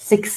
6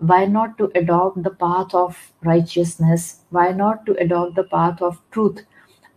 why not to adopt the path of righteousness, why not to adopt the path of truth,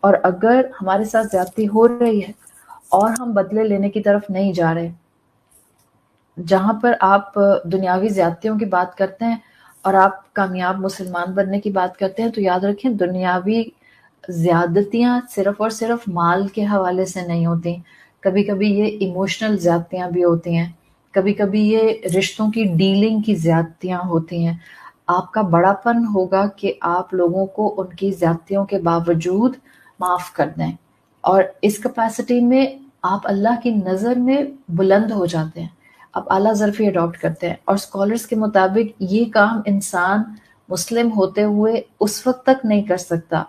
اور اگر ہمارے ساتھ زیادتی ہو رہی ہے اور ہم بدلے لینے کی طرف نہیں جا رہے، جہاں پر آپ دنیاوی زیادتیوں کی بات کرتے ہیں اور آپ کامیاب مسلمان بننے کی بات کرتے ہیں، تو یاد رکھیں دنیاوی زیادتیاں صرف اور صرف مال کے حوالے سے نہیں ہوتی، کبھی کبھی یہ ایموشنل زیادتیاں بھی ہوتی ہیں، کبھی کبھی یہ رشتوں کی ڈیلنگ کی زیادتیاں ہوتی ہیں۔ آپ کا بڑا پن ہوگا کہ آپ لوگوں کو ان کی زیادتیوں کے باوجود معاف کر دیں، اور اس کیپیسٹی میں آپ اللہ کی نظر میں بلند ہو جاتے ہیں، آپ اعلیٰ ظرفی اڈاپٹ کرتے ہیں۔ اور اسکالرس کے مطابق یہ کام انسان مسلم ہوتے ہوئے اس وقت تک نہیں کر سکتا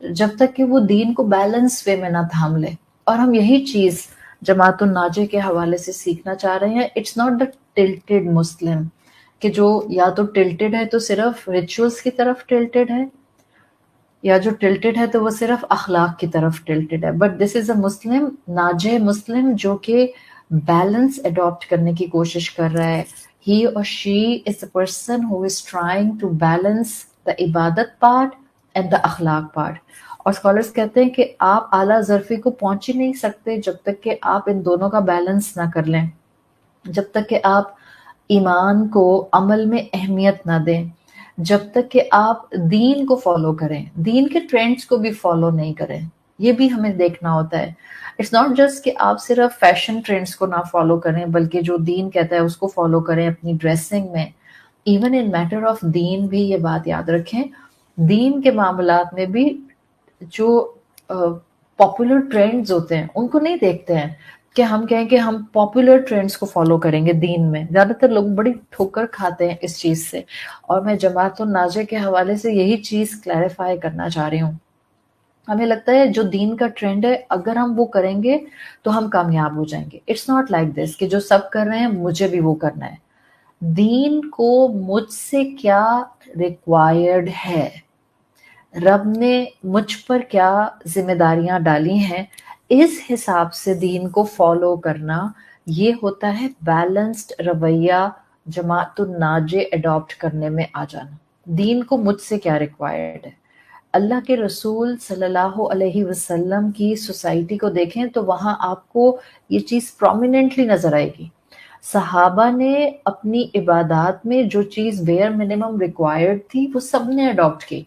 جب تک کہ وہ دین کو بیلنس وے میں نہ تھام لے، اور ہم یہی چیز جماعت الناجے کے حوالے سے سیکھنا چاہ رہے ہیں۔ اٹس ناٹ دا ٹلٹڈ مسلم، کہ جو یا تو ٹلٹڈ ہے تو صرف ریچولز کی طرف ٹلٹڈ ہے، یا جو ٹلٹڈ ہے تو وہ صرف اخلاق کی طرف ٹلٹڈ ہے، بٹ دس از اے مسلم، ناجے مسلم، جو کہ بیلنس اڈاپٹ کرنے کی کوشش کر رہا ہے۔ ہی اور she is a person who is trying to balance the عبادت پارٹ اینڈ دا اخلاق پارٹ۔ اور اسکالرس کہتے ہیں کہ آپ اعلیٰ ظرفی کو پہنچ ہی نہیں سکتے جب تک کہ آپ ان دونوں کا بیلنس نہ کر لیں، جب تک کہ آپ ایمان کو عمل میں اہمیت نہ دیں، جب تک کہ آپ دین کو فالو کریں، دین کے ٹرینڈز کو بھی فالو نہیں کریں۔ یہ بھی ہمیں دیکھنا ہوتا ہے۔ اٹس ناٹ جسٹ کہ آپ صرف فیشن ٹرینڈز کو نہ فالو کریں، بلکہ جو دین کہتا ہے اس کو فالو کریں اپنی ڈریسنگ میں۔ ایون ان میٹر آف دین بھی یہ بات یاد رکھیں، دین کے معاملات میں بھی جو پاپولر ٹرینڈز ہوتے ہیں ان کو نہیں دیکھتے ہیں کہ ہم کہیں کہ ہم پاپولر ٹرینڈز کو فالو کریں گے دین میں۔ زیادہ تر لوگ بڑی ٹھوکر کھاتے ہیں اس چیز سے، اور میں جماعت الناجے کے حوالے سے یہی چیز کلیریفائی کرنا چاہ رہی ہوں۔ ہمیں لگتا ہے جو دین کا ٹرینڈ ہے اگر ہم وہ کریں گے تو ہم کامیاب ہو جائیں گے۔ اٹس ناٹ لائک دس کہ جو سب کر رہے ہیں مجھے بھی وہ کرنا ہے۔ دین کو مجھ سے کیا ریکوائرڈ ہے، رب نے مجھ پر کیا ذمہ داریاں ڈالی ہیں، اس حساب سے دین کو فالو کرنا، یہ ہوتا ہے بیلنسڈ رویہ جماعت الناجے اڈاپٹ کرنے میں آ جانا۔ دین کو مجھ سے کیا ریکوائرڈ ہے۔ اللہ کے رسول صلی اللہ علیہ وسلم کی سوسائٹی کو دیکھیں تو وہاں آپ کو یہ چیز پرومیننٹلی نظر آئے گی۔ صحابہ نے اپنی عبادات میں جو چیز بیئر منیمم ریکوائرڈ تھی وہ سب نے اڈاپٹ کی،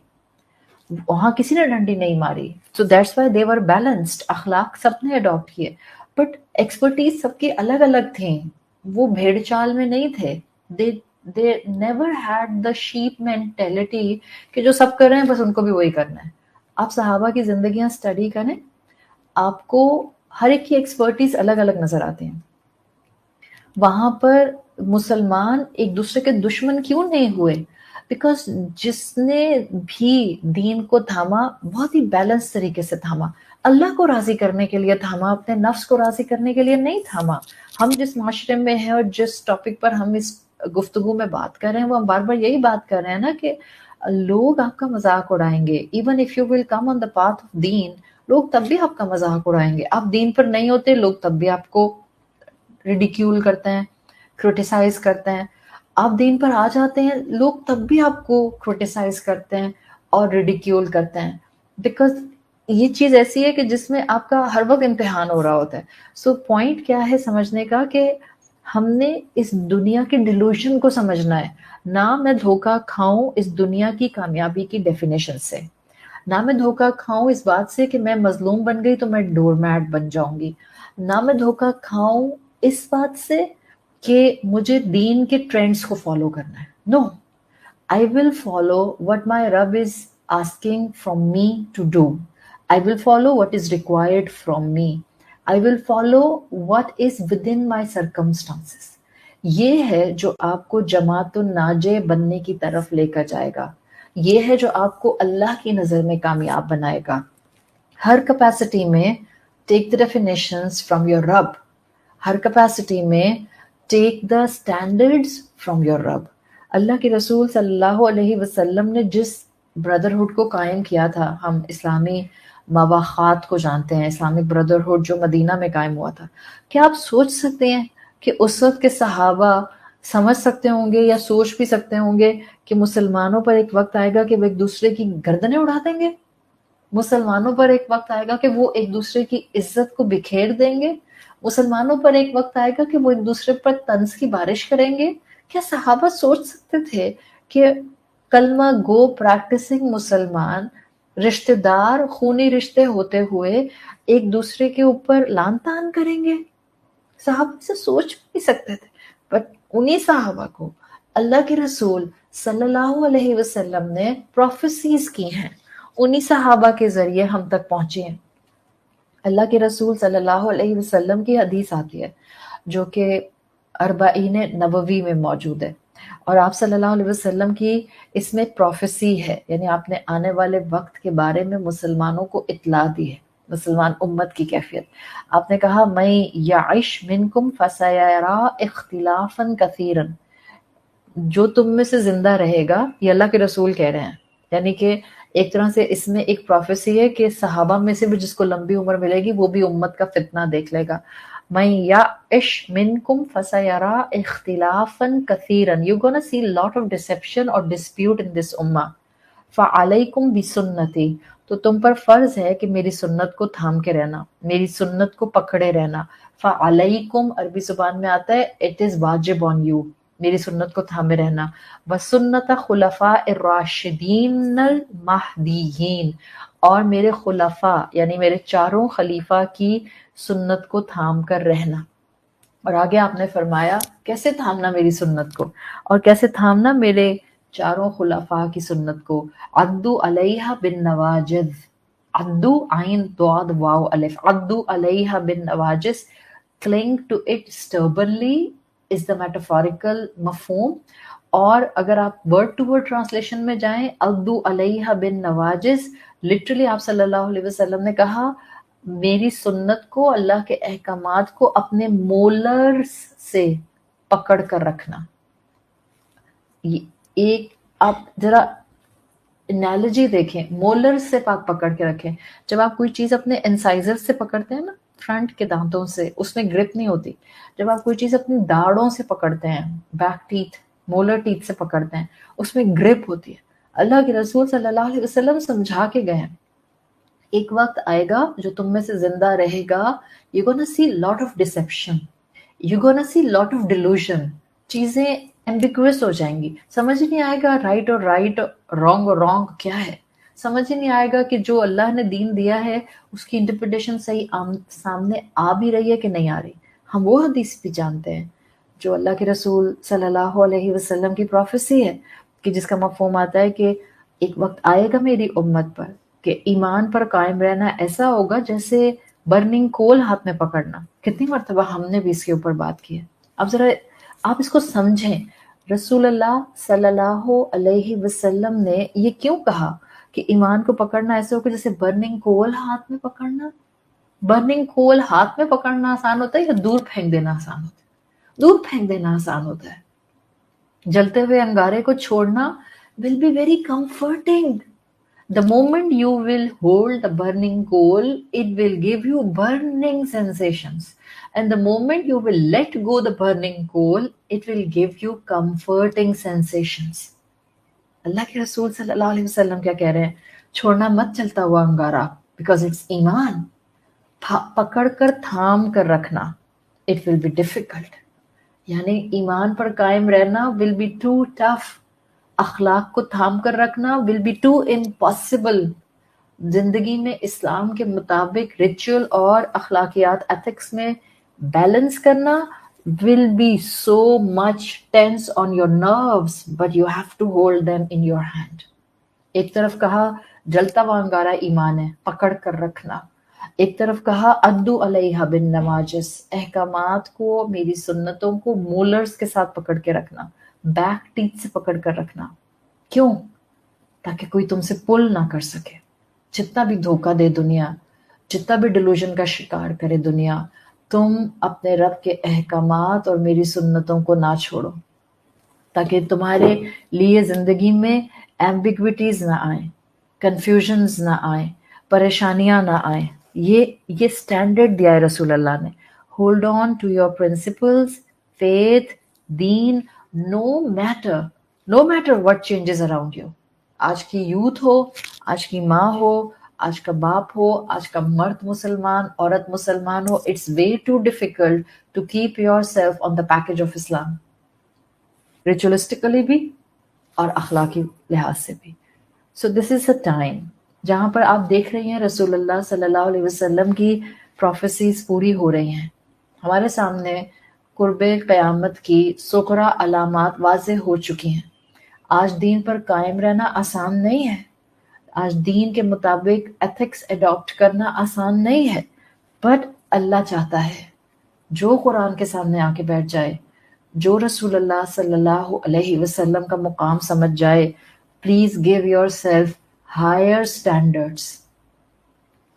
وہاں کسی نے ڈنڈی نہیں ماری۔ So that's why they were balanced, اخلاق سب نے اڈاپٹ کیے، بٹ ایکسپرٹیز سب کی الگ الگ تھیں، وہ بھیڑ چال میں نہیں تھے۔ they never had the sheep mentality کہ جو سب کر رہے ہیں بس ان کو بھی وہی کرنا ہے۔ آپ صحابہ کی زندگیاں اسٹڈی کریں، آپ کو ہر ایک کی ایکسپرٹیز الگ الگ نظر آتے ہیں۔ وہاں پر مسلمان ایک دوسرے کے دشمن کیوں نہیں ہوئے؟ بیکاز جس نے بھی دین کو تھاما بہت ہی بیلنس طریقے سے تھاما، اللہ کو راضی کرنے کے لیے تھاما، اپنے نفس کو راضی کرنے کے لیے نہیں تھاما۔ ہم جس معاشرے میں ہیں اور جس ٹاپک پر ہم اس گفتگو میں بات کر رہے ہیں وہ ہم بار بار یہی بات کر رہے ہیں نا کہ لوگ آپ کا مذاق اڑائیں گے۔ Even if you will come on the path of دین، لوگ تب بھی آپ کا مذاق اڑائیں گے۔ آپ دین پر نہیں ہوتے، لوگ تب بھی آپ کو ریڈیکیول کرتے ہیں، کرٹیسائز کرتے ہیں۔ آپ دین پر آ جاتے ہیں، لوگ تب بھی آپ کو کرٹیسائز کرتے ہیں اور ریڈیکیول کرتے ہیں، بیکاز یہ چیز ایسی ہے کہ جس میں آپ کا ہر وقت امتحان ہو رہا ہوتا ہے۔ سو پوائنٹ کیا ہے سمجھنے کا کہ ہم نے اس دنیا کے ڈیلوژن کو سمجھنا ہے۔ نہ میں دھوکہ کھاؤں اس دنیا کی کامیابی کی ڈیفینیشن سے، نہ میں دھوکہ کھاؤں اس بات سے کہ میں مظلوم بن گئی تو میں ڈور میٹ بن جاؤں گی، نہ میں دھوکہ کھاؤں اس بات سے کہ مجھے دین کے ٹرینڈز کو فالو کرنا ہے۔ نو، I will follow what my Rabb is asking from me to do. I will follow what is required from me. I will follow what is within my circumstances. یہ ہے جو آپ کو جماعت الناجے بننے کی طرف لے کر جائے گا، یہ ہے جو آپ کو اللہ کی نظر میں کامیاب بنائے گا۔ ہر کیپیسٹی میں ٹیک the definitions from your رب، ہر کیپیسٹی میں ٹیک the standards from your رب۔ اللہ کے رسول صلی اللہ علیہ وسلم نے جس بردرہڈ کو قائم کیا تھا، ہم اسلامی مواخات کو جانتے ہیں، اسلامک بردرہڈ جو مدینہ میں قائم ہوا تھا، کیا آپ سوچ سکتے ہیں کہ اس وقت کے صحابہ سمجھ سکتے ہوں گے یا سوچ بھی سکتے ہوں گے کہ مسلمانوں پر ایک وقت آئے گا کہ وہ ایک دوسرے کی گردنیں اڑا دیں گے؟ مسلمانوں پر ایک وقت آئے گا کہ وہ ایک دوسرے کی عزت کو بکھیر دیں گے. مسلمانوں پر ایک وقت آئے گا کہ وہ ایک دوسرے پر طنز کی بارش کریں گے. کیا صحابہ سوچ سکتے تھے کہ کلمہ گو پریکٹسنگ مسلمان رشتہ دار خونی رشتے ہوتے ہوئے ایک دوسرے کے اوپر لان تان کریں گے؟ صحابہ سے سوچ بھی نہیں سکتے تھے. بٹ انہی صحابہ کو اللہ کے رسول صلی اللہ علیہ وسلم نے پروفیسیز کی ہیں، انہی صحابہ کے ذریعے ہم تک پہنچے ہیں. اللہ کے رسول صلی اللہ علیہ وسلم کی حدیث آتی ہے جو کہ اربعین نبوی میں موجود ہے، اور آپ صلی اللہ علیہ وسلم کی اس میں پروفیسی ہے، یعنی آپ نے آنے والے وقت کے بارے میں مسلمانوں کو اطلاع دی ہے، مسلمان امت کی کیفیت. آپ نے کہا میں یعش منکم فسیرا اختلافا کثیرا، جو تم میں سے زندہ رہے گا، یہ اللہ کے رسول کہہ رہے ہیں، یعنی کہ ایک طرح سے اس میں ایک پروفیسی ہے کہ صحابہ میں سے بھی جس کو لمبی عمر ملے گی وہ بھی امت کا فتنہ دیکھ لے گا. میں یعش منکم فسیرا اختلافا کثیرا، you're gonna see lot of deception or dispute in this ummah. فعلیکم بسنتی، تو تم پر فرض ہے کہ میری سنت کو تھام کے رہنا، میری سنت کو پکڑے رہنا. فعلیکم عربی زبان میں آتا ہے it is واجب on you، میری سنت کو تھامے رہنا. وسنت خلفاء الراشدین المہدیین، اور میرے خلفاء یعنی میرے چاروں خلیفہ کی سنت کو تھام کر رہنا. اور آگے آپ نے فرمایا کیسے تھامنا میری سنت کو، اور کیسے تھامنا میرے چاروں خلفاء کی سنت کو. عدو علیہ بالنواجذ، عدو عین ضاد واو الف، عدو علیہ بالنواجذ، cling to it stubbornly is the metaphorical مفہوم. اور اگر آپ ورڈ ٹو ورڈ ٹرانسلیشن میں جائیں، عدو علیہ بالنواجذ، لٹرلی آپ صلی اللہ علیہ وسلم نے کہا میری سنت کو، اللہ کے احکامات کو اپنے مولرز سے پکڑ کر رکھنا. ایک آپ ذرا انالوجی دیکھیں، مولر سے پکڑ کے رکھیں. جب آپ کوئی چیز اپنے انسائزر سے پکڑتے ہیں نا، فرنٹ کے دانتوں سے، اس میں گرپ نہیں ہوتی. جب آپ کوئی چیز اپنی داڑوں سے پکڑتے ہیں، بیک ٹیتھ، مولر ٹیتھ سے پکڑتے ہیں، اس میں گرپ ہوتی ہے. اللہ کے رسول صلی اللہ علیہ وسلم سمجھا کے گئے ہیں ایک وقت آئے گا جو تم میں سے زندہ رہے گا، you're gonna see lot of deception, you're gonna see lot of delusion. چیزیں ambiguous ہو جائیں گی، سمجھ نہیں آئے گا رائٹ اور رائٹ، رانگ اور رانگ کیا ہے. سمجھ ہی نہیں آئے گا کہ جو اللہ نے دین دیا ہے اس کی انٹرپریٹیشن صحیح سامنے آ بھی رہی ہے کہ نہیں آ رہی. ہم وہ حدیث بھی جانتے ہیں جو اللہ کے رسول صلی اللہ علیہ وسلم کی پروفیسی ہے، کہ جس کا مفہوم آتا ہے کہ ایک وقت آئے گا میری امت پر کہ ایمان پر قائم رہنا ایسا ہوگا جیسے برننگ کول ہاتھ میں پکڑنا. کتنی مرتبہ ہم نے بھی اس کے اوپر بات کی ہے. اب ذرا آپ اس کو سمجھیں، رسول اللہ صلی اللہ علیہ وسلم نے یہ کیوں کہا کہ ایمان کو پکڑنا ایسا ہوگا جیسے برننگ کول ہاتھ میں پکڑنا؟ برننگ کول ہاتھ میں پکڑنا آسان ہوتا ہے یا دور پھینک دینا آسان ہوتا ہے؟ دور پھینک دینا آسان ہوتا ہے. جلتے ہوئے انگارے کو چھوڑنا will be very comforting. The moment you will hold the burning coal, it will give you burning sensations. And the moment you will let go the burning coal, it will give you comforting sensations. اللہ کے رسول صلی اللہ علیہ وسلم کیا کہہ رہے ہیں؟ چھوڑنا مت جلتا ہوا انگارہ، because it's ایمان. پکڑ کر تھام کر رکھنا، it will be difficult. یعنی ایمان پر قائم رہنا will be too tough. اخلاق کو تھام کر رکھنا will be too impossible. زندگی میں اسلام کے مطابق ریچول اور اخلاقیات ایتھکس میں بیلنس کرنا will be so much tense on your nerves, but you have to hold them in your hand. ایک طرف کہا جلتا ہوا انگارہ ایمان ہے، پکڑ کر رکھنا. ایک طرف کہا عدو علیہ بالنواجذ، احکامات کو، میری سنتوں کو مولرز کے ساتھ پکڑ کے رکھنا، بیک ٹیتھ سے پکڑ کر رکھنا. کیوں؟ تاکہ کوئی تم سے پل نہ کر سکے. جتنا بھی دھوکہ دے دنیا، جتنا بھی ڈیلوژن کا شکار کرے دنیا، تم اپنے رب کے احکامات اور میری سنتوں کو نہ چھوڑو، تاکہ تمہارے لیے زندگی میں ایمبیگوٹیز نہ آئیں، کنفیوژنز نہ آئیں، پریشانیاں نہ آئیں. یہ سٹینڈرڈ دیا ہے رسول اللہ نے. Hold on to your principles, faith, دین، no matter what changes around you. آج کی یوتھ ہو، آج کی ماں ہو، آج کا باپ ہو, آج کا مرد مسلمان, عورت مسلمان ہو, it's way too difficult to keep yourself on the package of Islam, ritualistically بھی اور اخلاقی لحاظ سے بھی. So this is a time جہاں پر آپ دیکھ رہی ہیں رسول اللہ صلی اللہ علیہ وسلم کی پروفیسیز پوری ہو رہی ہیں. ہمارے سامنے قرب قیامت کی سغرا علامات واضح ہو چکی ہیں. آج دین پر قائم رہنا آسان نہیں ہے, آج دین کے مطابق ایتھکس اڈاپٹ کرنا آسان نہیں ہے, بٹ اللہ چاہتا ہے جو قرآن کے سامنے آ کے بیٹھ جائے, جو رسول اللہ صلی اللہ علیہ وسلم کا مقام سمجھ جائے, please give yourself higher standards,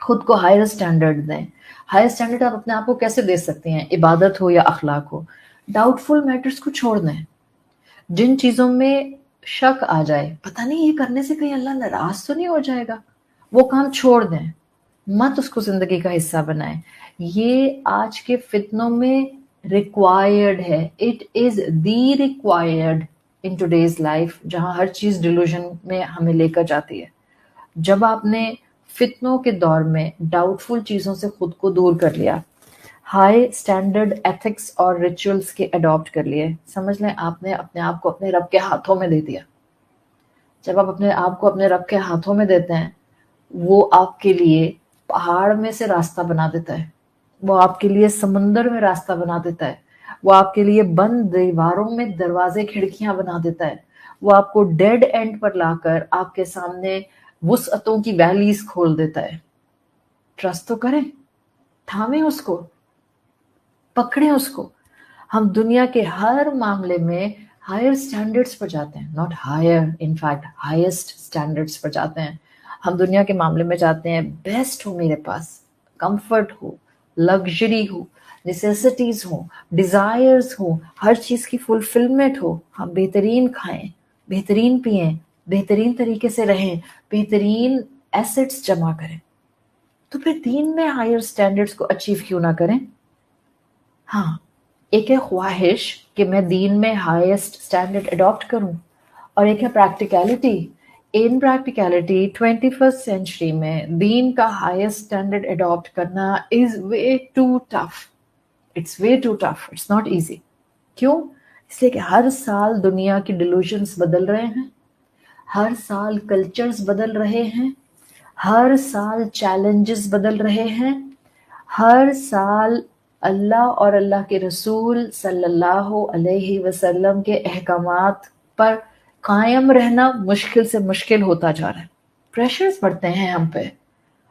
خود کو ہائر اسٹینڈرڈ دیں. ہائر اسٹینڈرڈ آپ اپنے آپ کو کیسے دے سکتے ہیں؟ عبادت ہو یا اخلاق ہو. ڈاؤٹ فل میٹرز کو چھوڑ دیں. جن چیزوں میں شک آ جائے, پتہ نہیں یہ کرنے سے کہیں اللہ ناراض تو نہیں ہو جائے گا, وہ کام چھوڑ دیں, مت اس کو زندگی کا حصہ بنائیں. یہ آج کے فتنوں میں ریکوائرڈ ہے, it is the required in today's life, جہاں ہر چیز ڈیلوژن میں ہمیں لے کر جاتی ہے. جب آپ نے فتنوں کے دور میں ڈاؤٹ فل چیزوں سے خود کو دور کر لیا, ہائی اسٹینڈرڈ ایتھکس اور ریچولز کے اڈاپٹ کر لیے, سمجھ لیں آپ نے اپنے آپ کو اپنے رب کے ہاتھوں میں دے دیا. جب آپ اپنے آپ کو اپنے رب کے ہاتھوں میں دیتے ہیں, وہ آپ کے لیے پہاڑ میں سے راستہ بنا دیتا ہے, وہ آپ کے لیے سمندر میں راستہ بنا دیتا ہے, وہ آپ کے لیے بند دیواروں میں دروازے کھڑکیاں بنا دیتا ہے, وہ آپ کو ڈیڈ اینڈ پر لا کر آپ کے سامنے وسعتوں کی ویلیز کھول دیتا ہے. ٹرسٹ تو کریں, تھامیں اس کو, پکڑیں اس کو. ہم دنیا کے ہر معاملے میں ہائر اسٹینڈرڈس پر جاتے ہیں, not higher, in fact highest standards پر جاتے ہیں. ہم دنیا کے معاملے میں جاتے ہیں بیسٹ ہو میرے پاس, کمفرٹ ہو, لگژری ہو, نیسیسٹیز ہوں, ڈیزائرز ہوں, ہر چیز کی فلفلمنٹ ہو, ہم بہترین کھائیں, بہترین پئیں, بہترین طریقے سے رہیں, بہترین ایسٹس جمع کریں. تو پھر دین میں ہائر اسٹینڈرڈس کو اچیو کیوں نہ کریں؟ ہاں, ایک ہے خواہش کہ میں دین میں ہائیسٹ اسٹینڈرڈ اڈاپٹ کروں, اور ایک ہے پریکٹیکلٹی. ان پریکٹیکلٹی 21st سینچری میں دین کا ہائیسٹ اسٹینڈرڈ اڈاپٹ کرنا is way too tough. It's way too tough, it's not easy. کیوں؟ اس لیے کہ ہر سال دنیا کی ڈیلوژنس بدل رہے ہیں, ہر سال کلچرز بدل رہے ہیں, ہر سال چیلنجز بدل رہے ہیں, ہر سال اللہ اور اللہ کے رسول صلی اللہ علیہ وسلم کے احکامات پر قائم رہنا مشکل سے مشکل ہوتا جا رہا ہے. پریشرز بڑھتے ہیں ہم پہ,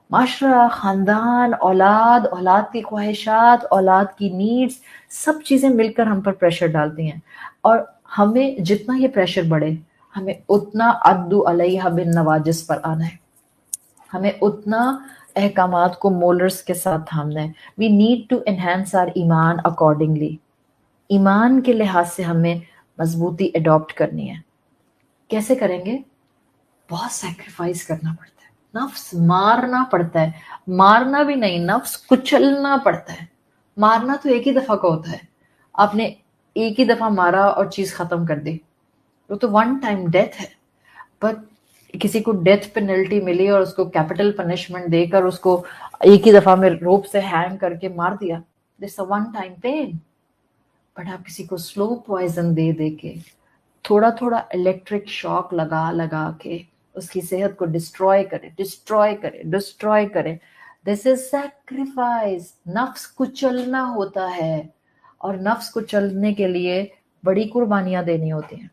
معاشرہ, خاندان, اولاد, اولاد کی خواہشات, اولاد کی نیڈز, سب چیزیں مل کر ہم پر پریشر ڈالتی ہیں. اور ہمیں جتنا یہ پریشر بڑھے, ہمیں اتنا عدو علیہ بالنواجس پر آنا ہے, ہمیں اتنا احکامات کو مولرز کے ساتھ تھامنا ہے. We need to enhance our ایمان اکارڈنگلی. ایمان کے لحاظ سے ہمیں مضبوطی اڈاپٹ کرنی ہے. کیسے کریں گے؟ بہت سیکریفائس کرنا پڑتا ہے, نفس مارنا پڑتا ہے, مارنا بھی نہیں, نفس کچلنا پڑتا ہے. مارنا تو ایک ہی دفعہ کا ہوتا ہے, آپ نے ایک ہی دفعہ مارا اور چیز ختم کر دی, وہ تو ون ٹائم ڈیتھ ہے. بٹ کسی کو ڈیتھ پینلٹی ملی اور اس کو کیپٹل پنشمنٹ دے کر اس کو ایک ہی دفعہ میں روپ سے ہینگ کر کے مار دیا, دس اے ون ٹائم پین. بٹ آپ کسی کو سلو پوائزن دے دے کے, تھوڑا تھوڑا الیکٹرک شاک لگا لگا کے اس کی صحت کو ڈسٹروائے کرے, دس از سیکریفائس. نفس کچلنا ہوتا ہے, اور نفس کو چلنے کے لیے بڑی قربانیاں دینی ہوتی ہیں,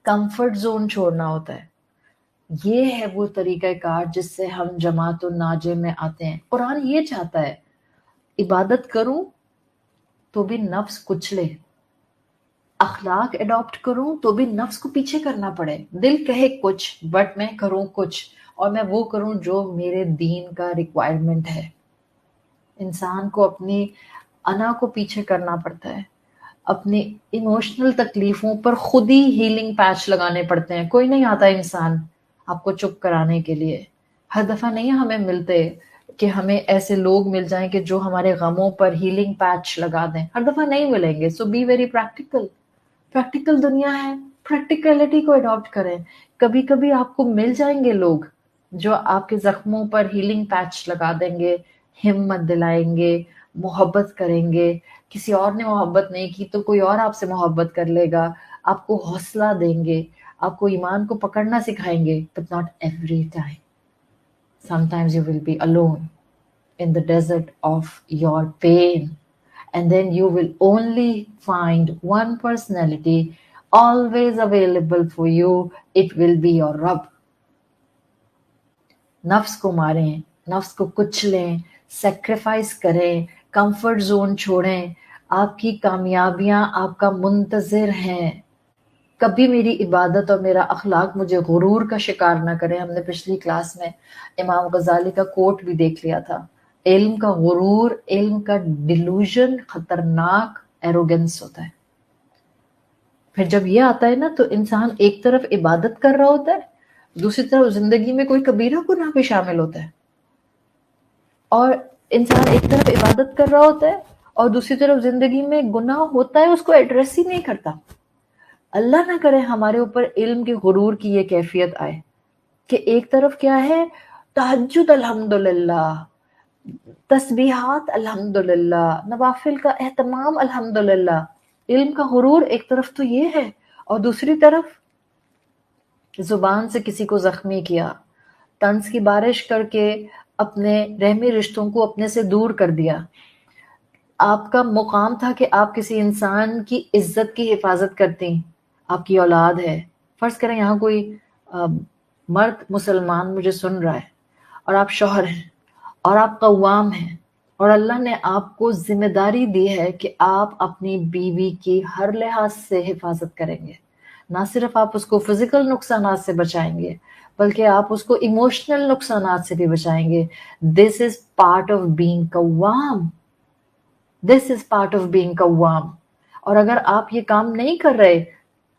کمفرٹ زون چھوڑنا ہوتا ہے. یہ ہے وہ طریقہ کار جس سے ہم جماعت الناجے میں آتے ہیں. قرآن یہ چاہتا ہے, عبادت کروں تو بھی نفس کچلے, اخلاق اڈاپٹ کروں تو بھی نفس کو پیچھے کرنا پڑے. دل کہے کچھ بٹ میں کروں کچھ, اور میں وہ کروں جو میرے دین کا ریکوائرمنٹ ہے. انسان کو اپنی انا کو پیچھے کرنا پڑتا ہے, اپنی ایموشنل تکلیفوں پر خود ہی ہیلنگ پیچ لگانے پڑتے ہیں. کوئی نہیں آتا انسان آپ کو چپ کرانے کے لیے. ہر دفعہ نہیں ہمیں ملتے کہ ہمیں ایسے لوگ مل جائیں کہ جو ہمارے غموں پر ہیلنگ پیچ لگا دیں, ہر دفعہ نہیں ملیں گے. سو بی ویری پریکٹیکل دنیا ہے, پریکٹیکلٹی کو اڈاپٹ کریں. کبھی کبھی آپ کو مل جائیں گے لوگ جو آپ کے زخموں پر ہیلنگ پیچ لگا دیں گے، ہمت دلائیں گے، محبت کریں گے. کسی اور نے محبت نہیں کی تو کوئی اور آپ سے محبت کر لے گا، آپ کو حوصلہ دیں گے، آپ کو ایمان کو پکڑنا سکھائیں گے. But not every time. Sometimes you will be alone in the desert of your pain. And then you will only find one personality always available for you. It will be your Rabb. نفس کو ماریں، نفس کو کچلیں، sacrifice کریں، comfort zone چھوڑیں. آپ کی کامیابیاں آپ کا منتظر ہیں. کبھی میری عبادت اور میرا اخلاق مجھے غرور کا شکار نہ کریں. ہم نے پچھلی کلاس میں امام غزالی کا کوٹ بھی دیکھ لیا تھا. علم کا غرور، علم کا ڈیلوژن خطرناک ایروگنس ہوتا ہے. پھر جب یہ آتا ہے نا تو انسان ایک طرف عبادت کر رہا ہوتا ہے، دوسری طرف زندگی میں کوئی کبیرہ گناہ بھی شامل ہوتا ہے. اور انسان ایک طرف عبادت کر رہا ہوتا ہے اور دوسری طرف زندگی میں گناہ ہوتا ہے، اس کو ایڈریس ہی نہیں کرتا. اللہ نہ کرے ہمارے اوپر علم کے غرور کی یہ کیفیت آئے کہ ایک طرف کیا ہے، تہجد الحمدللہ، تسبیحات الحمدللہ، نوافل کا اہتمام الحمدللہ. علم کا غرور ایک طرف تو یہ ہے، اور دوسری طرف زبان سے کسی کو زخمی کیا، طنز کی بارش کر کے اپنے رحمی رشتوں کو اپنے سے دور کر دیا. آپ کا مقام تھا کہ آپ کسی انسان کی عزت کی حفاظت کرتی، آپ کی اولاد ہے. فرض کریں یہاں کوئی مرد مسلمان مجھے سن رہا ہے اور آپ شوہر ہیں اور آپ قوام ہیں، اور اللہ نے آپ کو ذمہ داری دی ہے کہ آپ اپنی بیوی کی ہر لحاظ سے حفاظت کریں گے. نہ صرف آپ اس کو فزیکل نقصانات سے بچائیں گے بلکہ آپ اس کو ایموشنل نقصانات سے بھی بچائیں گے. This is part of being قوام. This is part of being قوام. اور اگر آپ یہ کام نہیں کر رہے،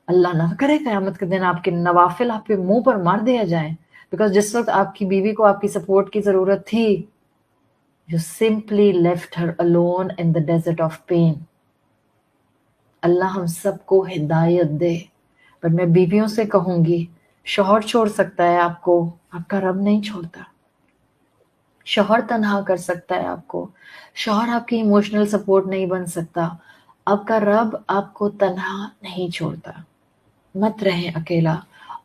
اللہ نہ کرے قیامت کے دن آپ کے نوافل آپ کے منہ پر مار دیا جائیں. بیکاز جس وقت آپ کی بیوی کو آپ کی سپورٹ کی ضرورت تھی، you simply left her alone in the desert of pain. اللہ ہم سب کو ہدایت دے. پر میں بیویوں سے کہوں گی، شوہر چھوڑ سکتا ہے آپ کو، آپ کا رب نہیں چھوڑتا. شوہر تنہا کر سکتا ہے آپ کو، شوہر آپ کی ایموشنل سپورٹ نہیں بن سکتا. آپ کا رب آپ کو تنہا نہیں چھوڑتا. مت رہیں اکیلا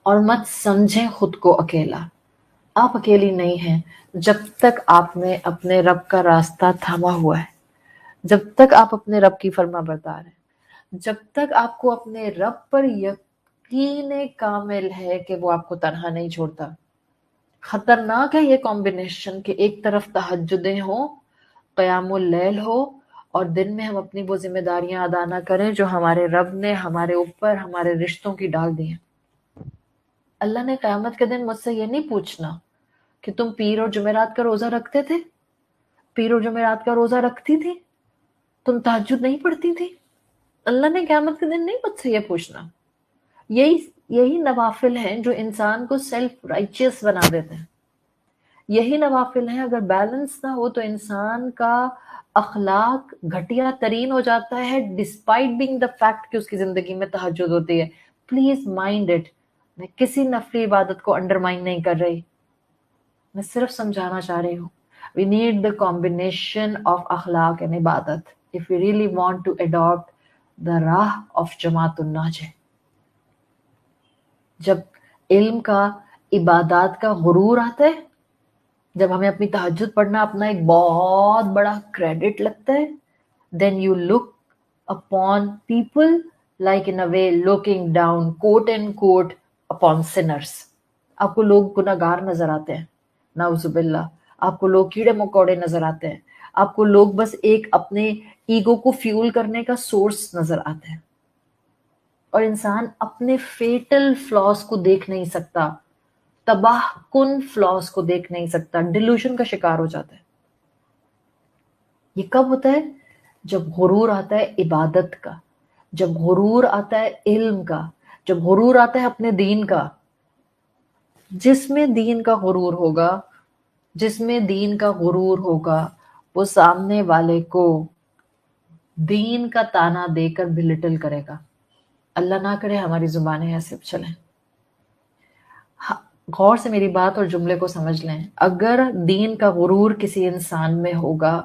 اور مت سمجھیں خود کو اکیلا. آپ اکیلی نہیں ہیں جب تک آپ نے اپنے رب کا راستہ تھاما ہوا ہے، جب تک آپ اپنے رب کی فرما بردار ہیں، جب تک آپ کو اپنے رب پر یقین کامل ہے کہ وہ آپ کو تنہا نہیں چھوڑتا. خطرناک ہے یہ کمبینیشن کہ ایک طرف تہجدیں ہوں، قیام اللیل ہو، اور دن میں ہم اپنی وہ ذمہ داریاں ادا نہ کریں جو ہمارے رب نے ہمارے اوپر ہمارے رشتوں کی ڈال دی ہیں. اللہ نے قیامت کے دن مجھ سے یہ نہیں پوچھنا کہ تم پیر اور جمعرات کا روزہ رکھتے تھے، پیر اور جمعرات کا روزہ رکھتی تھی، تم تہجد نہیں پڑھتی تھی. اللہ نے قیامت کے دن نہیں مجھ سے یہ پوچھنا. یہی نوافل ہیں جو انسان کو سیلف رائچیس بنا دیتے ہیں. یہی نوافل ہیں، اگر بیلنس نہ ہو تو انسان کا اخلاق گھٹیا ترین ہو جاتا ہے ڈسپائٹ بینگ دا فیکٹ کہ اس کی زندگی میں تہجد ہوتی ہے. Please mind it. میں کسی نفلی عبادت کو انڈرمائن نہیں کر رہی، میں صرف سمجھانا چاہ رہی ہوں. We need the combination of اخلاق and عبادت if we really want to adopt the راہ of جماعت الناجح. جب علم کا، عبادات کا غرور آتا ہے، جب ہمیں اپنی تہجد پڑھنا اپنا ایک بہت بڑا کریڈٹ لگتا ہے، then you look upon people like in a way looking down quote and quote upon sinners. آپ کو لوگ گناہگار نظر آتے ہیں، نعوذ باللہ. آپ کو لوگ کیڑے مکوڑے نظر آتے ہیں، آپ کو لوگ بس ایک اپنے ایگو کو فیول کرنے کا سورس نظر آتے ہیں. اور انسان اپنے فیٹل فلاز کو دیکھ نہیں سکتا، تباہ کن فلاز کو دیکھ نہیں سکتا، ڈیلوژن کا شکار ہو جاتا ہے. یہ کب ہوتا ہے؟ جب غرور آتا ہے عبادت کا، جب غرور آتا ہے علم کا، جب غرور آتا ہے اپنے دین کا. جس میں دین کا غرور ہوگا، جس میں دین کا غرور ہوگا، وہ سامنے والے کو دین کا تانا دے کر بلٹل کرے گا. اللہ نہ کرے ہماری زبانیں ایسے چلیں. غور سے میری بات اور جملے کو سمجھ لیں. اگر دین کا غرور کسی انسان میں ہوگا،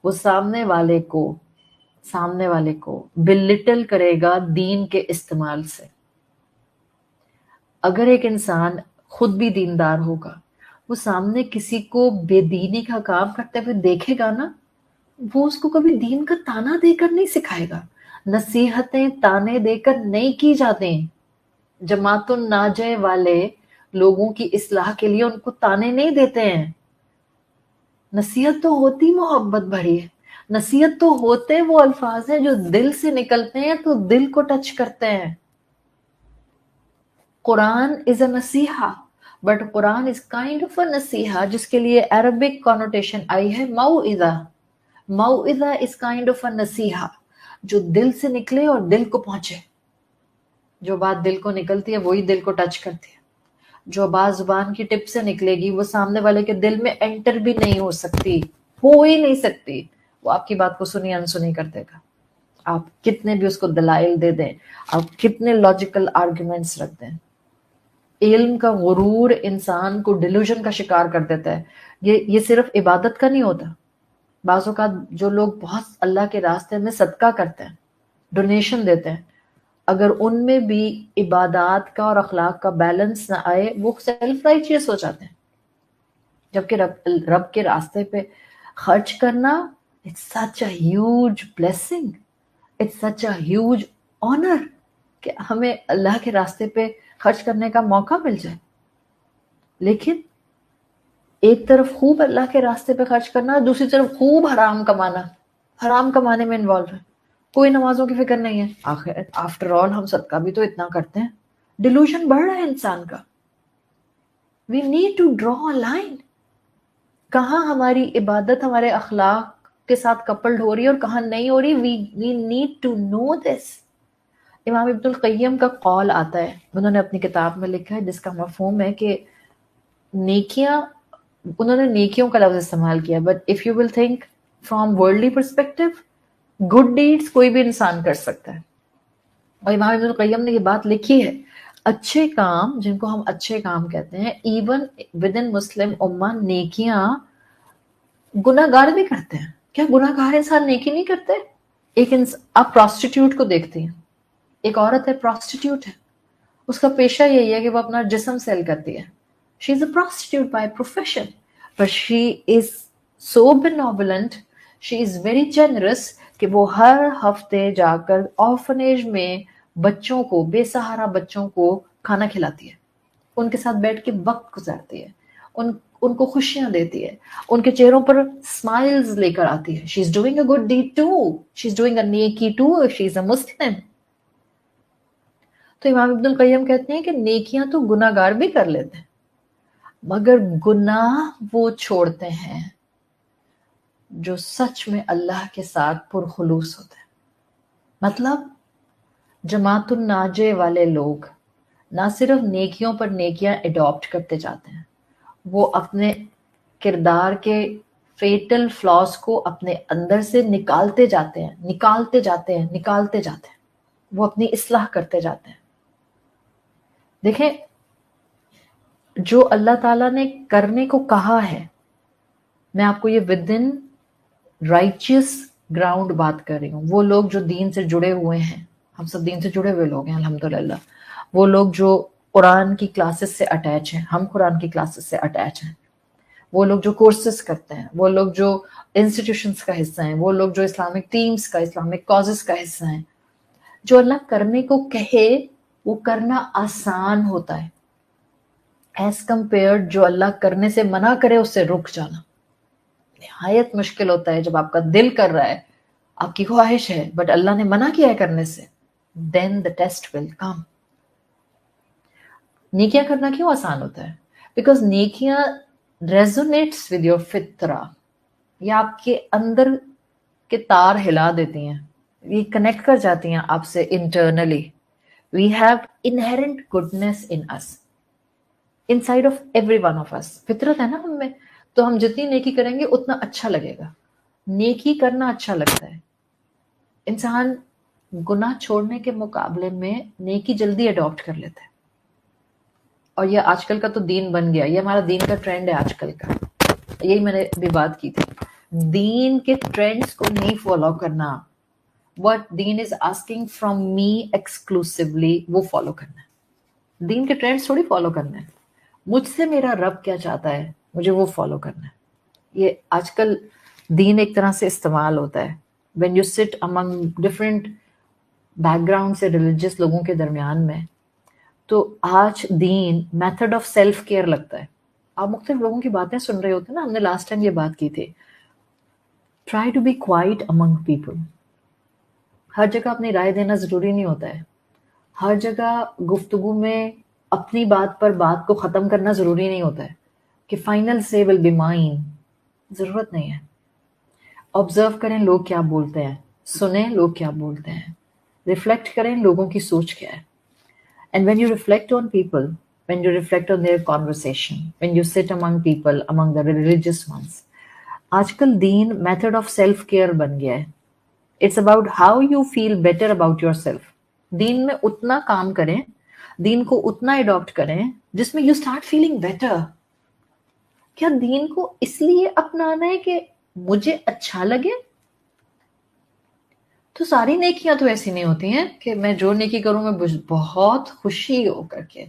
وہ سامنے والے کو بلٹل کرے گا دین کے استعمال سے. اگر ایک انسان خود بھی دیندار ہوگا، وہ سامنے کسی کو بے دینی کا کام کرتے ہوئے دیکھے گا نا، وہ اس کو کبھی دین کا تانا دے کر نہیں سکھائے گا. نصیحتیں تانے دے کر نہیں کی جاتی. جماعت الناجے والے لوگوں کی اصلاح کے لیے ان کو تانے نہیں دیتے ہیں. نصیحت تو ہوتی محبت بھری ہے. نصیحت تو ہوتے وہ الفاظ ہیں جو دل سے نکلتے ہیں تو دل کو ٹچ کرتے ہیں. قرآن از اے نصیحہ، but Quran is kind of a نصیحہ جس کے لیے عربک کانوٹیشن آئی ہے موعظہ. موعظہ از کائنڈ آف اے نصیحہ، جو دل سے نکلے اور دل کو پہنچے. جو بات دل کو نکلتی ہے وہی دل کو ٹچ کرتی ہے. جو بات زبان کی ٹپ سے نکلے گی وہ سامنے والے کے دل میں انٹر بھی نہیں ہو سکتی، ہو ہی نہیں سکتی. وہ آپ کی بات کو سنی انسنی کر دے گا. آپ کتنے بھی اس کو دلائل دے دیں، آپ کتنے لاجیکل آرگیومنٹس رکھ دیں. علم کا غرور انسان کو ڈیلوژن کا شکار کر دیتا ہے. یہ صرف عبادت کا نہیں ہوتا. بعض اوقات جو لوگ بہت اللہ کے راستے میں صدقہ کرتے ہیں، ڈونیشن دیتے ہیں، اگر ان میں بھی عبادات کا اور اخلاق کا بیلنس نہ آئے، وہ سیلف رائچیس ہو جاتے ہیں. جبکہ رب کے راستے پہ خرچ کرنا it's such a huge blessing, it's such a huge honour کہ ہمیں اللہ کے راستے پہ خرچ کرنے کا موقع مل جائے. لیکن ایک طرف خوب اللہ کے راستے پہ خرچ کرنا، دوسری طرف خوب حرام کمانا، حرام کمانے میں انوالو ہے. کوئی نمازوں کی فکر نہیں ہے. آفٹر آل ہم صدقہ بھی تو اتنا کرتے ہیں. ڈیلوژن بڑھ رہا ہے انسان کا. We need to draw a line. کہاں ہماری عبادت ہمارے اخلاق کے ساتھ کپلڈ ہو رہی ہے اور کہاں نہیں ہو رہی. وی نیڈ ٹو نو دس. امام ابن القیم کا قول آتا ہے، انہوں نے اپنی کتاب میں لکھا ہے، جس کا مفہوم ہے کہ نیکیاں، انہوں نے نیکیوں کا لفظ استعمال کیا، but if you will think from worldly perspective, good deeds کوئی بھی انسان کر سکتا ہے. اور امام ابن القیم نے یہ بات لکھی ہے، اچھے کام جن کو ہم اچھے کام کہتے ہیں، ایون ود ان مسلم امہ، نیکیاں گناہ گار بھی کرتے ہیں. کیا گناہ گار انسان نیکی نہیں کرتے؟ آپ پراسٹیٹیوٹ کو دیکھتی ہیں، ایک عورت ہے، پراسٹیٹیوٹ ہے، اس کا پیشہ یہی ہے کہ وہ اپنا جسم سیل کرتی ہے. She is a prostitute by profession, but she is so benevolent, she is very generous کہ وہ ہر ہفتے جا کر آرفنیج میں بچوں کو، بے سہارا بچوں کو کھانا کھلاتی ہے، ان کے ساتھ بیٹھ کے وقت گزارتی ہے، ان کو خوشیاں دیتی ہے، ان کے چہروں پر اسمائلز لے کر آتی ہے. She is doing a good deed to, she is doing a نیکی ٹو، شی از اے مسلم. تو امام ابن القیم کہتے ہیں کہ نیکیاں تو گناہ گار بھی کر لیتے ہیں، مگر گناہ وہ چھوڑتے ہیں جو سچ میں اللہ کے ساتھ پرخلوص ہوتے ہیں. مطلب جماعت الناجے والے لوگ نہ صرف نیکیوں پر نیکیاں اڈاپٹ کرتے جاتے ہیں، وہ اپنے کردار کے فیٹل فلاز کو اپنے اندر سے نکالتے جاتے ہیں. وہ اپنی اصلاح کرتے جاتے ہیں. دیکھیں، جو اللہ تعالیٰ نے کرنے کو کہا ہے، میں آپ کو یہ ود ان رائچیس گراؤنڈ بات کر رہی ہوں. وہ لوگ جو دین سے جڑے ہوئے ہیں، ہم سب دین سے جڑے ہوئے لوگ ہیں الحمدللہ. وہ لوگ جو قرآن کی کلاسز سے اٹیچ ہیں، ہم قرآن کی کلاسز سے اٹیچ ہیں. وہ لوگ جو کورسز کرتے ہیں، وہ لوگ جو انسٹیٹیوشنز کا حصہ ہیں، وہ لوگ جو اسلامک ٹیمز کا، اسلامک کازز کا حصہ ہیں. جو اللہ کرنے کو کہے وہ کرنا آسان ہوتا ہے، ایز کمپیئرڈ جو اللہ کرنے سے منع کرے اس سے رک جانا نہایت مشکل ہوتا ہے. جب آپ کا دل کر رہا ہے، آپ کی خواہش ہے، بٹ اللہ نے منع کیا ہے کرنے سے، then the test will come. نیکیاں کرنا کیوں آسان ہوتا ہے؟ بیکاز نیکیاں ریزونیٹس ود یور فطرہ، یہ آپ کے اندر کے تار ہلا دیتی ہیں، یہ کنیکٹ کر جاتی ہیں آپ سے internally. We have inherent goodness in us, inside of every one of us. فطرت ہے نا ہم میں، تو ہم جتنی نیکی کریں گے اتنا اچھا لگے گا. نیکی کرنا اچھا لگتا ہے. انسان گناہ چھوڑنے کے مقابلے میں نیکی جلدی اڈاپٹ کر لیتا ہے. اور یہ آج کل کا تو دین بن گیا، یہ ہمارا دین کا ٹرینڈ ہے آج کل کا. یہی میں نے بھی بات کی تھی، دین کے ٹرینڈز کو نہیں فالو کرنا. what دین is asking from me exclusively وہ فالو کرنا ہے. دین کے ٹرینڈز تھوڑی فالو کرنا ہے، مجھ سے میرا رب کیا چاہتا ہے مجھے وہ فالو کرنا ہے. یہ آج کل دین ایک طرح سے استعمال ہوتا ہے. when you sit among different back ground سے ریلیجیس لوگوں کے درمیان میں، تو آج دین میتھڈ آف سیلف کیئر لگتا ہے. آپ مختلف لوگوں کی باتیں سن رہے ہوتے ہیں نا، ہم نے لاسٹ ٹائم یہ بات کی تھی، try to be quiet among people. ہر جگہ اپنی رائے دینا ضروری نہیں ہوتا ہے، ہر جگہ گفتگو میں اپنی بات پر بات کو ختم کرنا ضروری نہیں ہوتا ہے کہ فائنل سے ول بی مائن. ضرورت نہیں ہے. آبزرو کریں لوگ کیا بولتے ہیں، سنیں لوگ کیا بولتے ہیں، ریفلیکٹ کریں لوگوں کی سوچ کیا ہے. And when you reflect on people, when you reflect on their conversation, when you sit among people, among the religious ones, آج کل دین میتھڈ آف سیلف کیئر بن گیا ہے. It's about how you feel better about yourself. دین میں اتنا کام کریں، دین کو اتنا اڈاپٹ کریں جس میں یو اسٹارٹ فیلنگ بیٹر. کیا دین کو اس لیے اپنانا ہے کہ مجھے اچھا لگے؟ تو ساری نیکیاں تو ایسی نہیں ہوتی ہیں کہ میں جو نیکی کروں میں بہت خوشی ہو کر کے.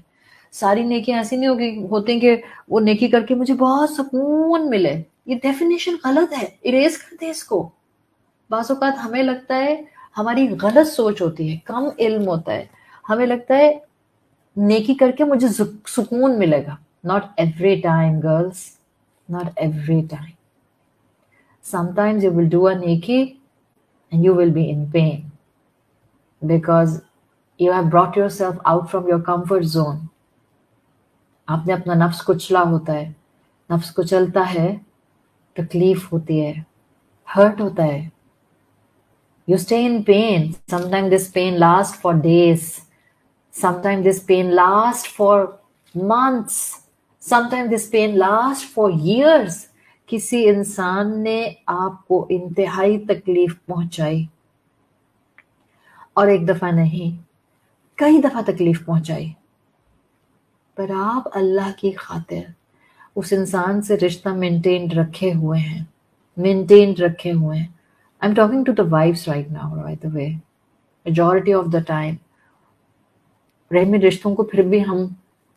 ساری نیکیاں ایسی نہیں ہوتی کہ وہ نیکی کر کے مجھے بہت سکون ملے. یہ ڈیفینیشن غلط ہے، اریز کر دیں اس کو. بعض اوقات ہمیں لگتا ہے، ہماری غلط سوچ ہوتی ہے، کم علم ہوتا ہے، ہمیں لگتا ہے نیکی کر کے مجھے سکون ملے گا. Not every time girls, not every time. Sometimes you will do a نیکی and you will be in pain because you have brought yourself out from your comfort zone. آپ نے اپنا نفس کچلا ہوتا ہے، نفس کچلتا ہے، تکلیف ہوتی ہے، ہرٹ ہوتا ہے. You stay in pain. Sometimes this pain lasts for days. Sometimes this pain lasts for months. Sometimes this pain lasts for years. کسی انسان نے آپ کو انتہائی تکلیف پہنچائی، اور ایک دفعہ نہیں، کئی دفعہ تکلیف پہنچائی، پر آپ اللہ کی خاطر اس انسان سے رشتہ مینٹینڈ رکھے ہوئے ہیں. I'm talking to the wives right now, by the way. Majority of the time رحمی رشتوں کو پھر بھی ہم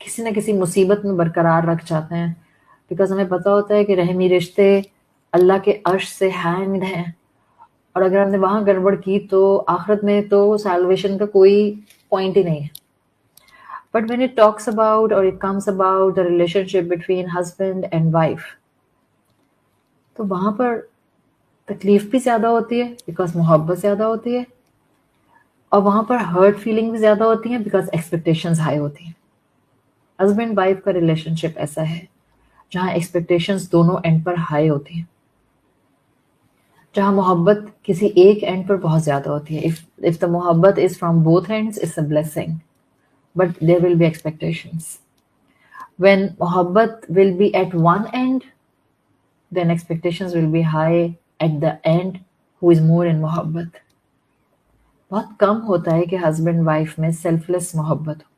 کسی نہ کسی مصیبت میں برقرار رکھ جاتے ہیں، بیکاز ہمیں پتہ ہوتا ہے کہ رحمی رشتے اللہ کے عرش سے ہینگڈ ہیں، اور اگر ہم نے وہاں گڑبڑ کی تو آخرت میں تو سیلویشن کا کوئی پوائنٹ ہی نہیں ہے. But when it talks about or it comes about the relationship between husband and wife, تو وہاں پر تکلیف بھی زیادہ ہوتی ہے بیکاز محبت زیادہ ہوتی ہے، اور وہاں پر ہرٹ فیلنگ بھی زیادہ ہوتی ہیں بیکاز ایکسپیکٹیشنز ہائی ہوتی ہیں. ہسبینڈ وائف کا ریلیشن شپ ایسا ہے جہاں ایکسپیکٹیشنز دونوں اینڈ پر ہائی ہوتی ہیں، جہاں محبت کسی ایک اینڈ پر بہت زیادہ ہوتی ہے. if the محبت is from both ends, it's a blessing, but there will be expectations. When محبت will be at one end, then expectations will be high at the end who is more in محبت. بہت کم ہوتا ہے کہ husband wife میں self لیس محبت ہو.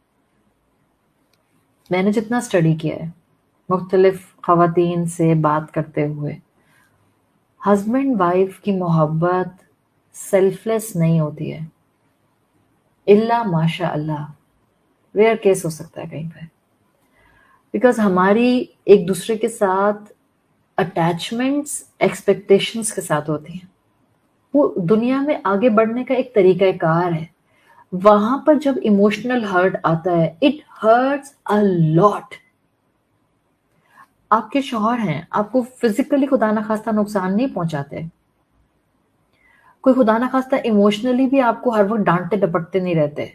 میں نے جتنا اسٹڈی کیا ہے مختلف خواتین سے بات کرتے ہوئے، ہسبینڈ وائف کی محبت سیلف لیس نہیں ہوتی ہے، الا ماشاء اللہ ریئر کیس ہو سکتا ہے کہیں پہ، بیکاز ہماری ایک دوسرے کے ساتھ اٹیچمنٹس ایکسپیکٹیشنس کے ساتھ ہوتی ہیں. وہ دنیا میں آگے بڑھنے کا ایک طریقہ کار ہے. وہاں پر جب ایموشنل ہرٹ آتا ہے، اٹ ہرٹس اے لاٹ. آپ کے شوہر ہیں، آپ کو فزیکلی خدا نخواستہ نقصان نہیں پہنچاتے، کوئی خدا نخواستہ ایموشنلی بھی آپ کو ہر وقت ڈانٹتے ڈپٹتے نہیں رہتے،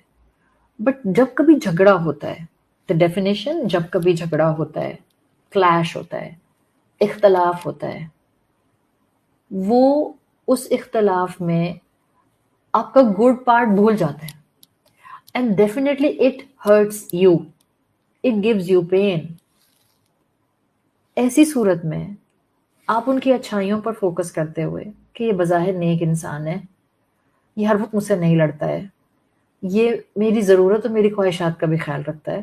بٹ جب کبھی جھگڑا ہوتا ہے، the definition جب کبھی جھگڑا ہوتا ہے، کلیش ہوتا ہے، اختلاف ہوتا ہے، وہ اس اختلاف میں آپ کا گڈ پارٹ بھول جاتے ہیں. And definitely it hurts you, it gives you pain. ایسی صورت میں آپ ان کی اچھائیوں پر فوکس کرتے ہوئے کہ یہ بظاہر نیک انسان ہے، یہ ہر وقت مجھ سے نہیں لڑتا ہے، یہ میری ضرورت اور میری خواہشات کا بھی خیال رکھتا ہے،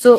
So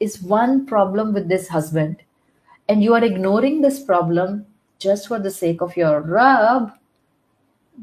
is one problem with this husband, and you are ignoring this problem just for the sake of your Rabb,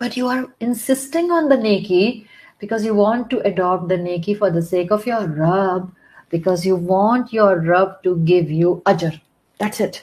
But you are insisting on the neki because you want to adopt the neki for the sake of your Rabb, because you want your Rabb to give you ajr. That's it.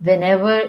whenever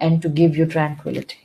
and to give you tranquility.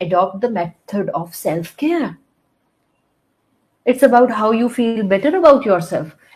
adopt the method of self-care. It's about how you feel better about yourself.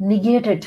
Negate it.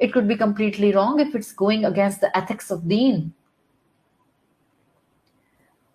It could be completely wrong if it's going against the ethics of deen.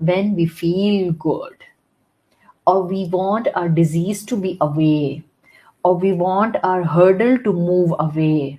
when we feel good, or we want our disease to be away, or we want our hurdle to move away.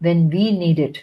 when we need it.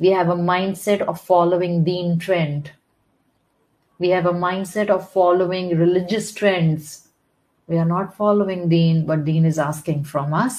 We have a mindset of following deen trend. We have a mindset of following religious trends. We are not following deen, but deen is asking from us.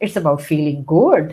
It's about feeling good.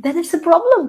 Then it's a problem.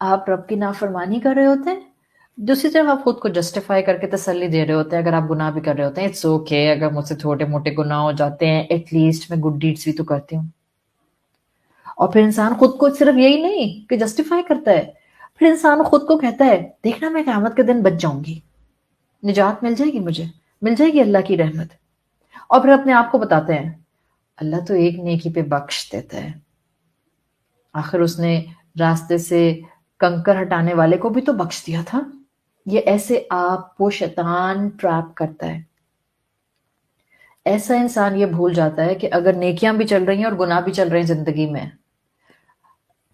آپ رب کی نافرمانی کر رہے ہوتے ہیں، دوسری طرف آپ خود کو جسٹیفائی کر کے تسلی دے رہے ہوتے ہیں اگر آپ گناہ بھی کر رہے ہوتے ہیں، اٹس اوکے اگر مجھ سے چھوٹے موٹے گناہ ہو جاتے ہیں ایٹ لیسٹ میں گڈ ڈیڈس بھی تو کرتی ہوں. اور پھر انسان خود کو صرف یہی نہیں کہ جسٹیفائی کرتا ہے، پھر انسان خود کو کہتا ہے دیکھنا میں قیامت کے دن بچ جاؤں گی، نجات مل جائے گی، مجھے مل جائے گی اللہ کی رحمت. اور پھر اپنے آپ کو بتاتے ہیں اللہ تو ایک نیکی پہ بخش دیتا ہے، آخر اس نے راستے سے کنکر ہٹانے والے کو بھی تو بخش دیا تھا. یہ ایسے آپ کو شیطان ٹریپ کرتا ہے. ایسا انسان یہ بھول جاتا ہے کہ اگر نیکیاں بھی چل رہی ہیں اور گناہ بھی چل رہے ہیں زندگی میں،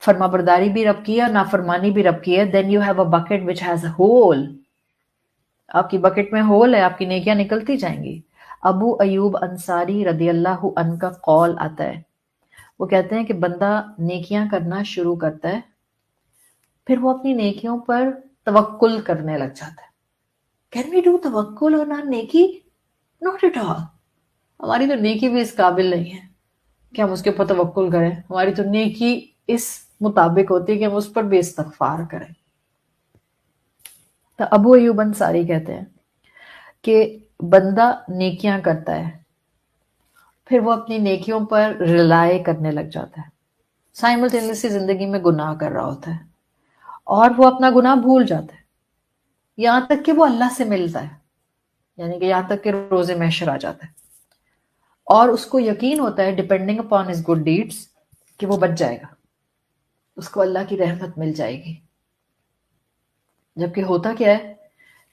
فرما برداری بھی رب کی ہے اور نافرمانی بھی رب کی ہے، then you have a bucket which has a hole. آپ کی بکٹ میں ہول ہے، آپ کی نیکیاں نکلتی جائیں گی. ابو ایوب انصاری رضی اللہ عنہ کا قول آتا ہے، وہ کہتے ہیں کہ بندہ نیکیاں کرنا شروع کرتا ہے، پھر وہ اپنی نیکیوں پر توکل کرنے لگ جاتا ہے. کین وی ڈو توکل اور نہ نیکی؟ Not at all. ہماری تو نیکی بھی اس قابل نہیں ہے کہ ہم اس کے اوپر توکل کریں. ہماری تو نیکی اس مطابق ہوتی ہے کہ ہم اس پر بے استغفار کریں. تو ابو ایوب انصاری کہتے ہیں کہ بندہ نیکیاں کرتا ہے، پھر وہ اپنی نیکیوں پر ریلائے کرنے لگ جاتا ہے، سائملٹینیسلی زندگی میں گناہ کر رہا ہوتا ہے اور وہ اپنا گناہ بھول جاتا ہے یہاں تک کہ وہ اللہ سے ملتا ہے، یعنی کہ یہاں تک کہ روز محشر آ جاتا ہے اور اس کو یقین ہوتا ہے depending upon his good deeds کہ وہ بچ جائے گا، اس کو اللہ کی رحمت مل جائے گی. جبکہ ہوتا کیا ہے،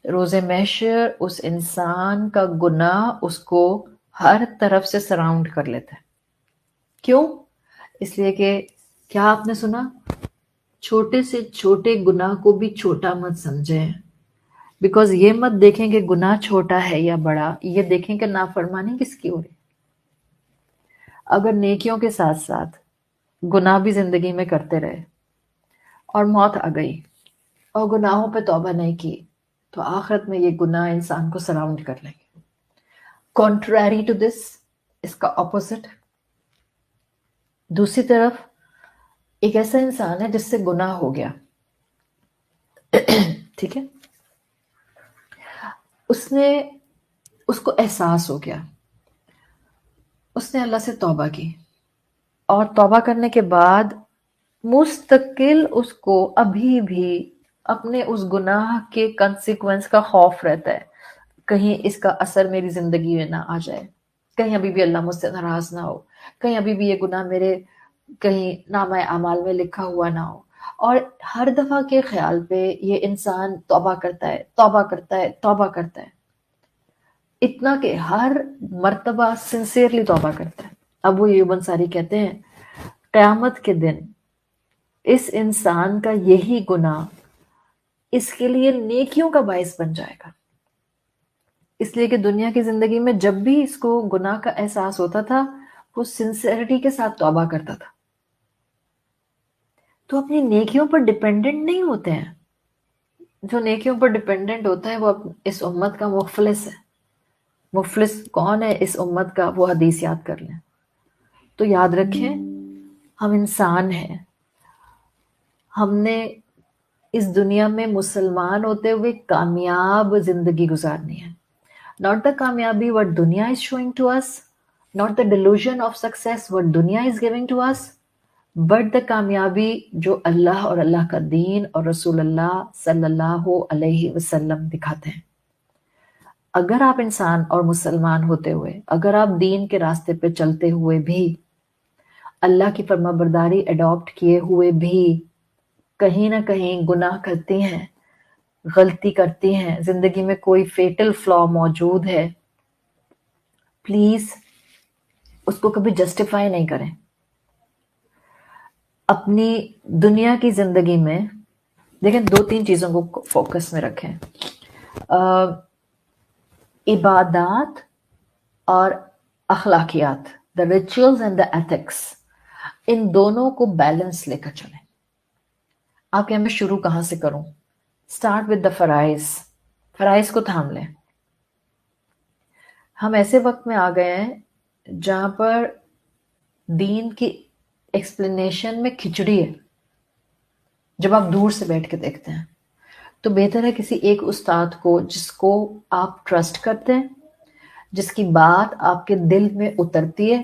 روز محشر اس انسان کا گناہ اس کو ہر طرف سے سراؤنڈ کر لیتا ہے. کیوں؟ اس لیے کہ کیا آپ نے سنا، چھوٹے سے چھوٹے گناہ کو بھی چھوٹا مت سمجھیں. بیکاز یہ مت دیکھیں کہ گناہ چھوٹا ہے یا بڑا، یہ دیکھیں کہ نافرمانی کس کی ہو رہی. اگر نیکیوں کے ساتھ ساتھ گناہ بھی زندگی میں کرتے رہے اور موت آ گئی اور گناہوں پہ توبہ نہیں کی تو آخرت میں یہ گناہ انسان کو سراؤنڈ کر لیں گے. کنٹریری ٹو دس، اس کا اپوزٹ، دوسری طرف ایک ایسا انسان ہے جس سے گناہ ہو گیا، ٹھیک ہے، اس کو احساس ہو گیا، اس نے اللہ سے توبہ کی اور توبہ کرنے کے بعد مستقل اس کو ابھی بھی اپنے اس گناہ کے کنسیکوینس کا خوف رہتا ہے، کہیں اس کا اثر میری زندگی میں نہ آ جائے، کہیں ابھی بھی اللہ مجھ سے ناراض نہ ہو، کہیں ابھی بھی یہ گناہ میرے کہیں نامہ اعمال میں لکھا ہوا نہ ہو. اور ہر دفعہ کے خیال پہ یہ انسان توبہ کرتا ہے، توبہ کرتا ہے، توبہ کرتا ہے، اتنا کہ ہر مرتبہ سنسیئرلی توبہ کرتا ہے. ابو ایوب انصاری کہتے ہیں قیامت کے دن اس انسان کا یہی گناہ اس کے لیے نیکیوں کا باعث بن جائے گا، اس لیے کہ دنیا کی زندگی میں جب بھی اس کو گناہ کا احساس ہوتا تھا وہ سنسیئرٹی کے ساتھ توبہ کرتا تھا. تو اپنی نیکیوں پر ڈیپینڈنٹ نہیں ہوتے ہیں. جو نیکیوں پر ڈیپینڈنٹ ہوتا ہے وہ اس امت کا مفلس ہے. مفلس کون ہے اس امت کا؟ وہ حدیث یاد کر لیں. تو یاد رکھیں ہم انسان ہیں، ہم نے اس دنیا میں مسلمان ہوتے ہوئے کامیاب زندگی گزارنی ہے. Not the کامیابی what دنیا is showing to us, not the delusion of success what دنیا is giving to us, but the کامیابی جو اللہ اور اللہ کا دین اور رسول اللہ صلی اللہ علیہ وسلم دکھاتے ہیں. اگر آپ انسان اور مسلمان ہوتے ہوئے، اگر آپ دین کے راستے پہ چلتے ہوئے بھی، اللہ کی فرما برداری اڈاپٹ کیے ہوئے بھی کہیں نہ کہیں گناہ کرتی ہیں، غلطی کرتی ہیں، زندگی میں کوئی فیٹل فلا موجود ہے، پلیز اس کو کبھی جسٹیفائی نہیں کریں. اپنی دنیا کی زندگی میں دیکھیں 2-3 چیزوں کو فوکس میں رکھیں، عبادات اور اخلاقیات، the rituals and the ethics، ان دونوں کو بیلنس لے کر چلیں. آپ کہ میں شروع کہاں سے کروں؟ اسٹارٹ ود دا فرائض. فرائض کو تھام لیں. ہم ایسے وقت میں آ گئے ہیں جہاں پر دین کی ایکسپلینیشن میں کھچڑی ہے. جب آپ دور سے بیٹھ کے دیکھتے ہیں تو بہتر ہے کسی ایک استاد کو جس کو آپ ٹرسٹ کرتے ہیں، جس کی بات آپ کے دل میں اترتی ہے،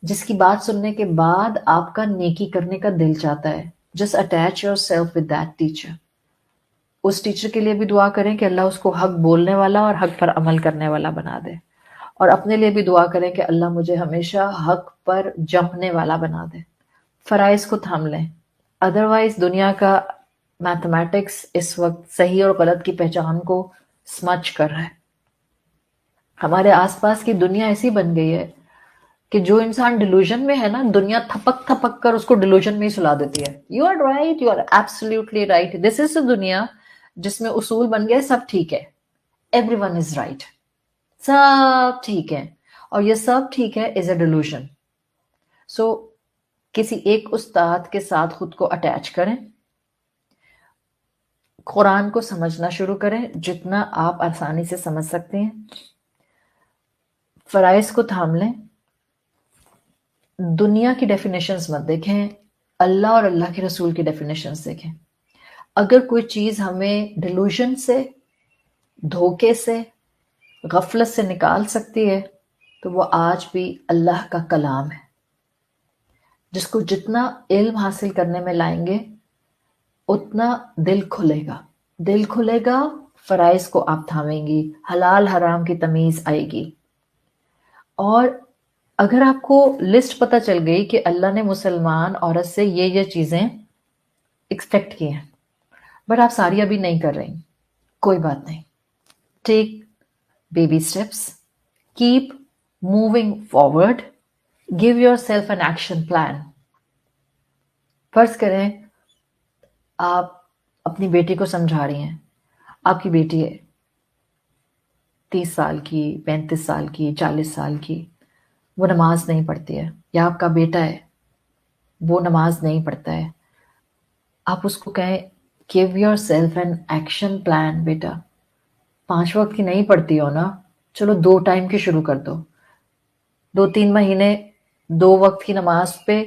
جس کی بات سننے کے بعد آپ کا نیکی کرنے کا دل چاہتا ہے. Just attach yourself with that teacher. اس ٹیچر کے لیے بھی دعا کریں کہ اللہ اس کو حق بولنے والا اور حق پر عمل کرنے والا بنا دے، اور اپنے لیے بھی دعا کریں کہ اللہ مجھے ہمیشہ حق پر جمنے والا بنا دے. فرائض کو تھام لیں، ادروائز دنیا کا میتھمیٹکس اس وقت صحیح اور غلط کی پہچان کو سمجھ کر رہا ہے. ہمارے آس پاس کی دنیا ایسی بن گئی ہے کہ جو انسان ڈیلوژن میں ہے نا، دنیا تھپک تھپک کر اس کو ڈیلوژن میں ہی سلا دیتی ہے. You are right, you are absolutely right. This is a دنیا جس میں اصول بن گئے سب ٹھیک ہے، ایوری ون از رائٹ، سب ٹھیک ہے، اور یہ سب ٹھیک ہے از اے ڈیلوژن. سو کسی ایک استاد کے ساتھ خود کو اٹیچ کریں، قرآن کو سمجھنا شروع کریں جتنا آپ آسانی سے سمجھ سکتے ہیں. فرائض کو تھام لیں، دنیا کی ڈیفینیشنز مت دیکھیں، اللہ اور اللہ کے رسول کی ڈیفینیشنز دیکھیں. اگر کوئی چیز ہمیں ڈیلوژن سے، دھوکے سے، غفلت سے نکال سکتی ہے تو وہ آج بھی اللہ کا کلام ہے، جس کو جتنا علم حاصل کرنے میں لائیں گے اتنا دل کھلے گا. دل کھلے گا، فرائض کو آپ تھامیں گی، حلال حرام کی تمیز آئے گی. اور اگر آپ کو لسٹ پتہ چل گئی کہ اللہ نے مسلمان عورت سے یہ چیزیں ایکسپیکٹ کی ہیں بٹ آپ ساری ابھی نہیں کر رہی، کوئی بات نہیں. Take baby steps, keep moving forward, give yourself an action plan. فرض کریں آپ اپنی بیٹی کو سمجھا رہی ہیں، آپ کی بیٹی ہے 30 سال کی، 35 سال کی، 40 سال کی، وہ نماز نہیں پڑھتی ہے، یا آپ کا بیٹا ہے وہ نماز نہیں پڑھتا ہے. آپ اس کو کہیں give yourself an action plan. بیٹا 5 وقت کی نہیں پڑھتی ہو نا، چلو 2 ٹائم کی شروع کر دو. 2-3 مہینے 2 وقت کی نماز پہ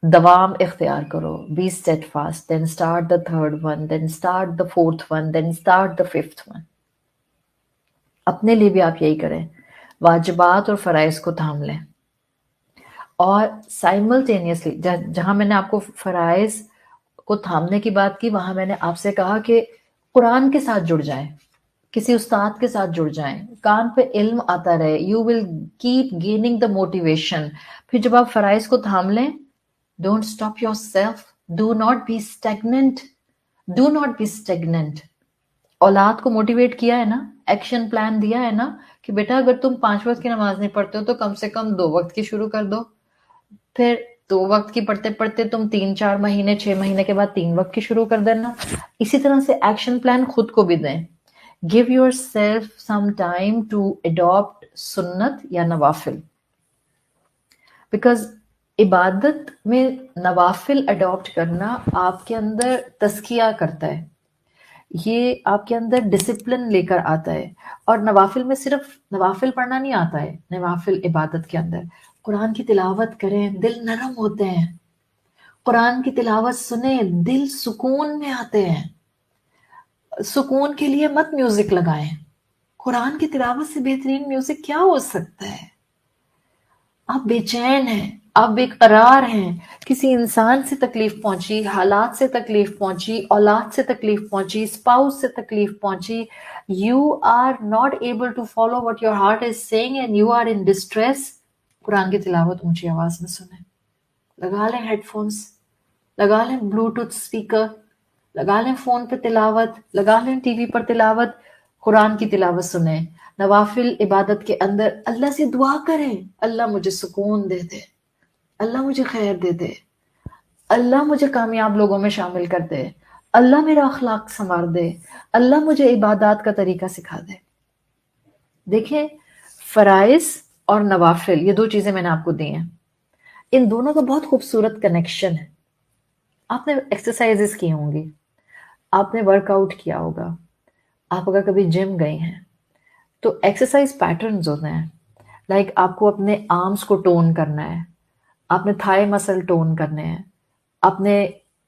دوام اختیار کرو. be steadfast, then start the 3rd one, then start the 4th one, then start the 5th one. اپنے لیے بھی آپ یہی کریں، واجبات اور فرائض کو تھام لیں. اور سائملٹینیسلی جہاں میں نے آپ کو فرائض کو تھامنے کی بات کی، وہاں میں نے آپ سے کہا کہ قرآن کے ساتھ جڑ جائیں، کسی استاد کے ساتھ جڑ جائیں، کان پہ علم آتا رہے. You will keep gaining the motivation. پھر جب آپ فرائض کو تھام لیں، don't stop yourself, do not be stagnant, do not be stagnant. اولاد کو موٹیویٹ کیا ہے نا، ایکشن پلان دیا ہے نا کہ بیٹا اگر تم 5 وقت کی نماز نہیں پڑھتے ہو تو کم سے کم 2 وقت کی شروع کر دو. پھر 2 وقت کی پڑھتے پڑھتے تم 3-4 مہینے 6 مہینے کے بعد 3 وقت کی شروع کر دینا. اسی طرح سے ایکشن پلان خود کو بھی دیں. give yourself some time to adopt سنت یا نوافل، بیکاز عبادت میں نوافل اڈاپٹ کرنا آپ کے اندر تزکیہ کرتا ہے، یہ آپ کے اندر ڈسپلن لے کر آتا ہے. اور نوافل میں صرف نوافل پڑھنا نہیں آتا ہے، نوافل عبادت کے اندر قرآن کی تلاوت کریں، دل نرم ہوتے ہیں. قرآن کی تلاوت سنیں، دل سکون میں آتے ہیں. سکون کے لیے مت میوزک لگائیں، قرآن کی تلاوت سے بہترین میوزک کیا ہو سکتا ہے؟ آپ بے چین ہیں، آپ بے قرار ہیں، کسی انسان سے تکلیف پہنچی، حالات سے تکلیف پہنچی، اولاد سے تکلیف پہنچی، اسپاؤس سے تکلیف پہنچی. You are not able to follow what your heart is saying and you are in distress. قرآن کی تلاوت اونچی آواز میں سنیں، لگا لیں ہیڈ فونس، لگا لیں بلوٹوتھ اسپیکر، لگا لیں فون پہ تلاوت، لگا لیں ٹی وی پر تلاوت، قرآن کی تلاوت سنیں. نوافل عبادت کے اندر اللہ سے دعا کریں، اللہ مجھے سکون دے دے، اللہ مجھے خیر دے دے، اللہ مجھے کامیاب لوگوں میں شامل کر دے، اللہ میرا اخلاق سنوار دے، اللہ مجھے عبادات کا طریقہ سکھا دے. دیکھیں فرائض اور نوافل یہ 2 چیزیں میں نے آپ کو دی ہیں، ان دونوں کا بہت خوبصورت کنیکشن ہے. آپ نے ایکسرسائزز کی ہوں گی، آپ نے ورک آؤٹ کیا ہوگا، آپ اگر کبھی جم گئے ہیں تو ایکسرسائز پیٹرنز ہوتے ہیں. لائک آپ کو اپنے آرمز کو ٹون کرنا ہے، آپ نے تھائی مسل ٹون کرنے ہیں، آپ نے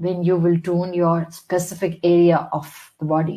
when you will tune your specific area of the body.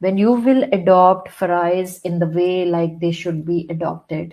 When you will adopt farais in the way like they should be adopted,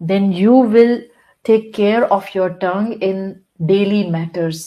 Then you will take care of your tongue in daily matters.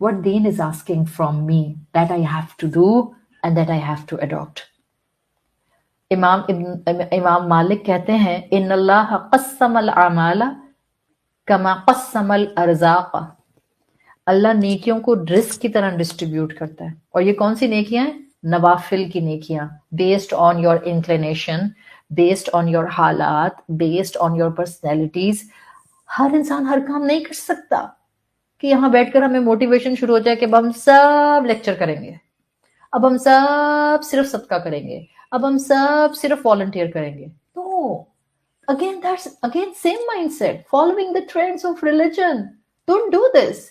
what deen is asking from me that I have to do and that I have to adopt. امام مالک کہتے ہیں ان اللہ قسم الاعمال کما قسم الارزاق، اللہ نیکیوں کو رزق کی طرح ڈسٹریبیوٹ کرتا ہے. اور یہ کون سی نیکیاں ہیں؟ نوافل کی نیکیاں، based on your inclination, based on your حالات، بیسڈ آن یور پرسنالٹیز. ہر انسان ہر کام نہیں کر سکتا کہ یہاں بیٹھ کر ہمیں موٹیویشن شروع ہو جائے کہ اب ہم سب لیکچر کریں گے، اب ہم سب صرف صدقہ کریں گے، اب ہم سب صرف والنٹیئر کریں گے. تو again same mindset, following the trends of religion. Don't do this.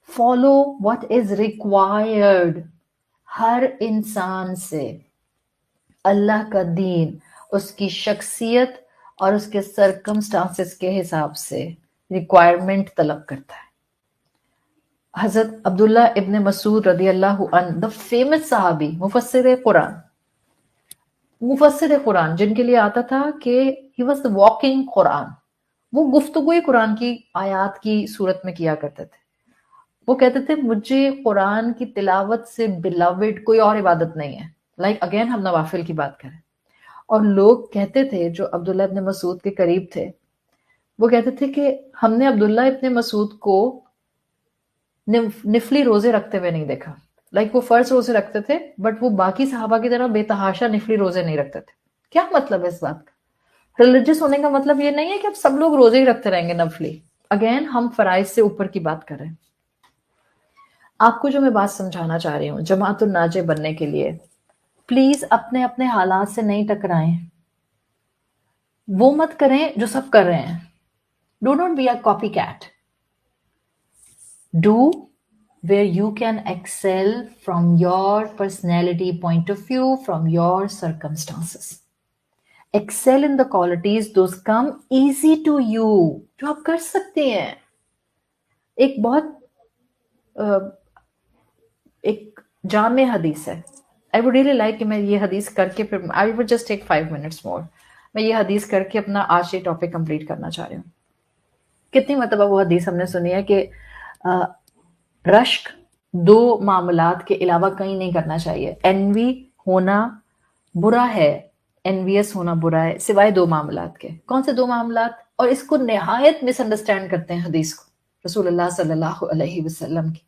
Follow what is required. ہر انسان سے اللہ کا دین اس کی شخصیت اور اس کے سرکمسٹانسز کے حساب سے ریکوائرمنٹ طلب کرتا ہے. حضرت عبداللہ ابن مسعود رضی اللہ عنہ، the famous صحابی، مفسر قرآن جن کے لیے آتا تھا کہ he was the walking قرآن، وہ گفتگوی قرآن کی آیات کی صورت میں کیا کرتے تھے. وہ کہتے تھے مجھے قرآن کی تلاوت سے beloved کوئی اور عبادت نہیں ہے. لائک اگین ہم نوافل کی بات کریں. اور لوگ کہتے تھے جو عبداللہ ابن مسعود کے قریب تھے، وہ کہتے تھے کہ ہم نے عبداللہ ابن مسعود کو نفلی روزے رکھتے ہوئے نہیں دیکھا. لائک وہ فرض روزے رکھتے تھے بٹ وہ باقی صحابہ کی طرح بے تحاشا نفلی روزے نہیں رکھتے تھے. کیا مطلب ہے اس بات کا؟ ریلیجس ہونے کا مطلب یہ نہیں ہے کہ اب سب لوگ روزے ہی رکھتے رہیں گے نفلی. اگین ہم فرائض سے اوپر کی بات کر رہے ہیں. آپ کو جو میں بات سمجھانا چاہ رہی ہوں جماعت الناجی بننے کے لیے، پلیز اپنے اپنے حالات سے نہیں ٹکرائیں. وہ مت کریں جو سب کر رہے ہیں. Do not be a copy cat. Do where you can excel from your personality point of view, from your circumstances. Excel in the qualities those come easy to you, جو آپ کر سکتے ہیں. ایک بہت ایک جامع حدیث ہے. I would really like کہ میں یہ حدیث کر کے پھر I would just take 5 minutes more. میں یہ حدیث کر کے اپنا آج یہ ٹاپک کمپلیٹ کرنا چاہ رہی ہوں. کتنی مرتبہ وہ حدیث ہم نے سنی ہے کہ رشک 2 معاملات کے علاوہ کہیں نہیں کرنا چاہیے. انوی ہونا برا ہے، انویس ہونا برا ہے، سوائے 2 معاملات کے. کون سے 2 معاملات؟ اور اس کو نہایت مس انڈرسٹینڈ کرتے ہیں حدیث کو، رسول اللہ صلی اللہ علیہ وسلم کی.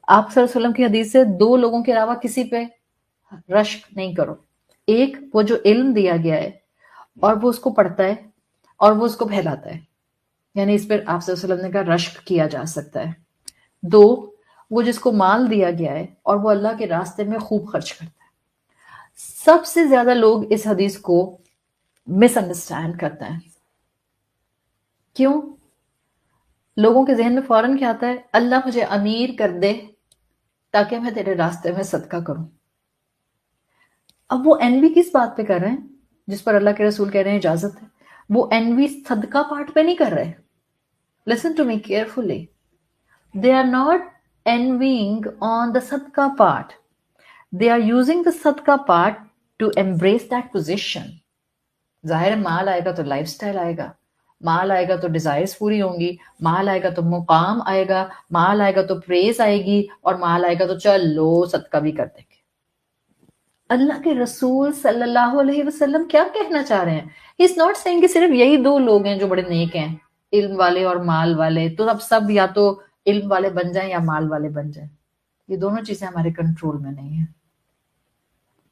آپ صلی اللہ علیہ وسلم کی حدیث سے 2 لوگوں کے علاوہ کسی پہ رشک نہیں کرو. ایک وہ جو علم دیا گیا ہے اور وہ اس کو پڑھتا ہے اور وہ اس کو پھیلاتا ہے، یعنی اس پر آپ صلی اللہ علیہ وسلم نے کہا رشک کیا جا سکتا ہے. 2 وہ جس کو مال دیا گیا ہے اور وہ اللہ کے راستے میں خوب خرچ کرتا ہے. سب سے زیادہ لوگ اس حدیث کو مس انڈرسٹینڈ کرتے ہیں. کیوں؟ لوگوں کے ذہن میں فوراً کیا آتا ہے؟ اللہ مجھے امیر کر دے تاکہ میں تیرے راستے میں صدقہ کروں. اب وہ انوی کس بات پہ کر رہے ہیں جس پر اللہ کے رسول کہہ رہے ہیں اجازت ہے؟ وہ انوی صدقہ پارٹ پہ نہیں کر رہے. Listen to me carefully. They are not envying on the sadqa part. They are using the sadqa part to embrace that position. ظاہر مال آئے گا تو لائف سٹائل آئے گا، مال آئے گا تو ڈیزائرز پوری ہوں گی، مال آئے گا تو مقام آئے گا، مال آئے گا تو پریز آئے گی، اور مال آئے گا تو چلو صدقہ بھی کر دیں گے. اللہ کے رسول صلی اللہ علیہ وسلم کیا کہنا چاہ رہے ہیں؟ He is not saying کہ صرف یہی 2 لوگ ہیں جو بڑے نیک ہیں، علم والے اور مال والے، تو اب سب یا تو علم والے بن جائیں یا مال والے بن جائیں. یہ دونوں چیزیں ہمارے کنٹرول میں نہیں ہیں.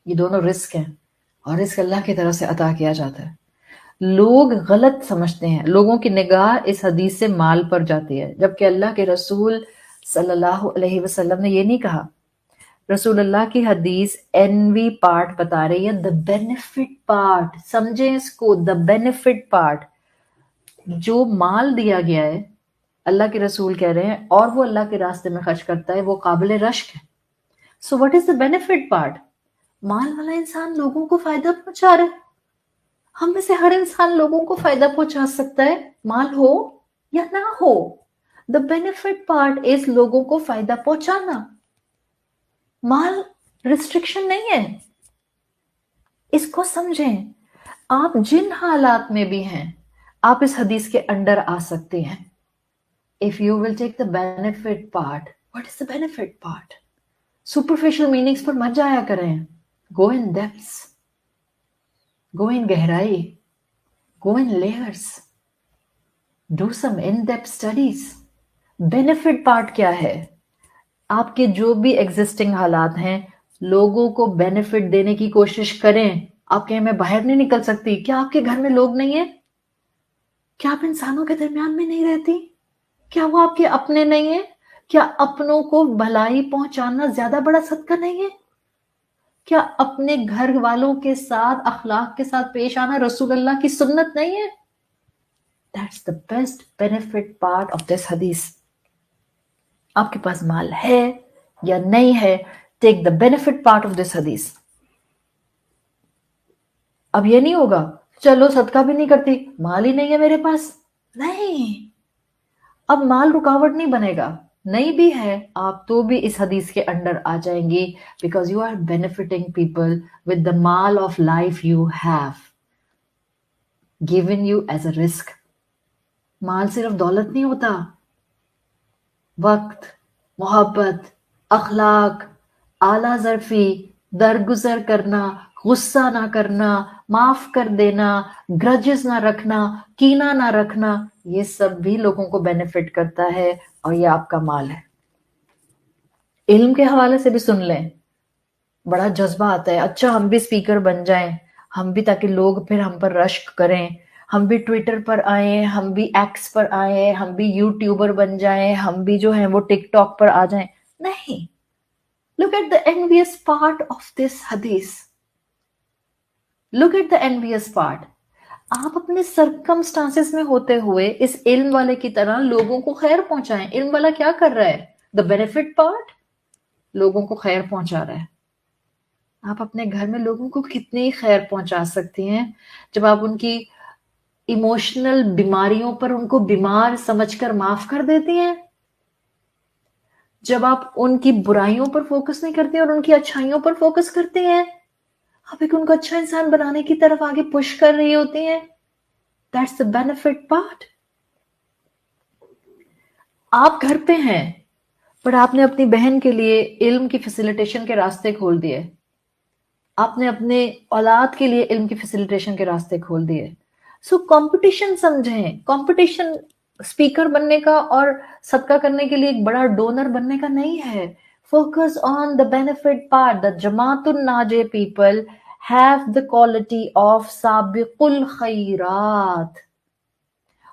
یہ دونوں رزق ہیں اور رزق اللہ کی طرف سے عطا کیا جاتا ہے. لوگ غلط سمجھتے ہیں، لوگوں کی نگاہ اس حدیث سے مال پر جاتی ہے، جبکہ اللہ کے رسول صلی اللہ علیہ وسلم نے یہ نہیں کہا. رسول اللہ کی حدیث انوی پارٹ بتا رہی ہے، the benefit part. سمجھیں اس کو، the benefit part. جو مال دیا گیا ہے اللہ کے رسول کہہ رہے ہیں اور وہ اللہ کے راستے میں خرچ کرتا ہے، وہ قابل رشک ہے. So what is the benefit part? مال والا انسان لوگوں کو فائدہ پہنچا رہا ہے. ہم میں سے ہر انسان لوگوں کو فائدہ پہنچا سکتا ہے، مال ہو یا نہ ہو. The benefit part is لوگوں کو فائدہ پہنچانا. مال ریسٹرکشن نہیں ہے. اس کو سمجھیں. آپ جن حالات میں بھی ہیں آپ اس حدیث کے انڈر آ سکتے ہیں. If you will take the benefit part, What is the benefit part? Superficial meanings پر مت جایا کریں. Go in depths. Go in گہرائی. Go in layers. Do some in-depth studies. Benefit part کیا ہے؟ آپ کے جو بھی ایگزسٹنگ حالات ہیں لوگوں کو بینیفٹ دینے کی کوشش کریں. آپ کہیں میں باہر نہیں نکل سکتی. کیا آپ کے گھر میں لوگ نہیں ہیں؟ کیا آپ انسانوں کے درمیان میں نہیں رہتی؟ کیا وہ آپ کے اپنے نہیں ہیں؟ کیا اپنوں کو بھلائی پہنچانا زیادہ بڑا صدقہ نہیں ہے؟ کیا اپنے گھر والوں کے ساتھ اخلاق کے ساتھ پیش آنا رسول اللہ کی سنت نہیں ہے؟ That's the best benefit part of this حدیث. آپ کے پاس مال ہے یا نہیں ہے, take the benefit part of this حدیث. اب یہ نہیں ہوگا چلو صدقہ بھی نہیں کرتی, مال ہی نہیں ہے میرے پاس. نہیں, اب مال رکاوٹ نہیں بنے گا. نہیں بھی ہے آپ تو بھی اس حدیث کے انڈر آ جائیں گی, because you are benefiting people with the مال of life you have given you as a رسک. مال صرف دولت نہیں ہوتا, وقت, محبت, اخلاق, اعلیٰ ظرفی, درگزر کرنا, غصہ نہ کرنا, معاف کر دینا, گرجز نہ رکھنا, کینہ نہ رکھنا, یہ سب بھی لوگوں کو بینیفٹ کرتا ہے اور یہ آپ کا مال ہے. علم کے حوالے سے بھی سن لیں, بڑا جذبہ آتا ہے اچھا ہم بھی اسپیکر بن جائیں, ہم بھی, تاکہ لوگ پھر ہم پر رشک کریں, ہم بھی ٹویٹر پر آئیں, ہم بھی ایکس پر آئیں, ہم بھی یوٹیوبر بن جائیں, ہم بھی جو ہیں وہ ٹک ٹاک پر آ جائیں. نہیں, look at the envious part of this hadith. Look at the envious part. آپ اپنے سرکمسٹانسز میں ہوتے ہوئے اس علم والے کی طرح لوگوں کو خیر پہنچائیں. علم والا کیا کر رہا ہے؟ the benefit part, لوگوں کو خیر پہنچا رہا ہے. آپ اپنے گھر میں لوگوں کو کتنی خیر پہنچا سکتی ہیں جب آپ ان کی ایموشنل بیماریوں پر ان کو بیمار سمجھ کر معاف کر دیتی ہیں, جب آپ ان کی برائیوں پر فوکس نہیں کرتے اور ان کی اچھائیوں پر فوکس کرتے ہیں, آپ ایک ان کو اچھا انسان بنانے کی طرف آگے پش کر رہی ہوتی ہیں. That's the benefit part. آپ گھر پہ ہیں پر آپ نے اپنی بہن کے لیے علم کی فیسیلیٹیشن کے راستے کھول دیے, آپ نے اپنے اولاد کے لیے علم کی فیسیلیٹیشن کے راستے کھول دیے. سو کمپٹیشن سمجھیں, کمپٹیشن اسپیکر بننے کا اور صدقہ کرنے کے لیے ایک بڑا ڈونر بننے کا نہیں ہے. Focus on the benefit part. The جماعت الناجی people have the quality of سابق الخیرات.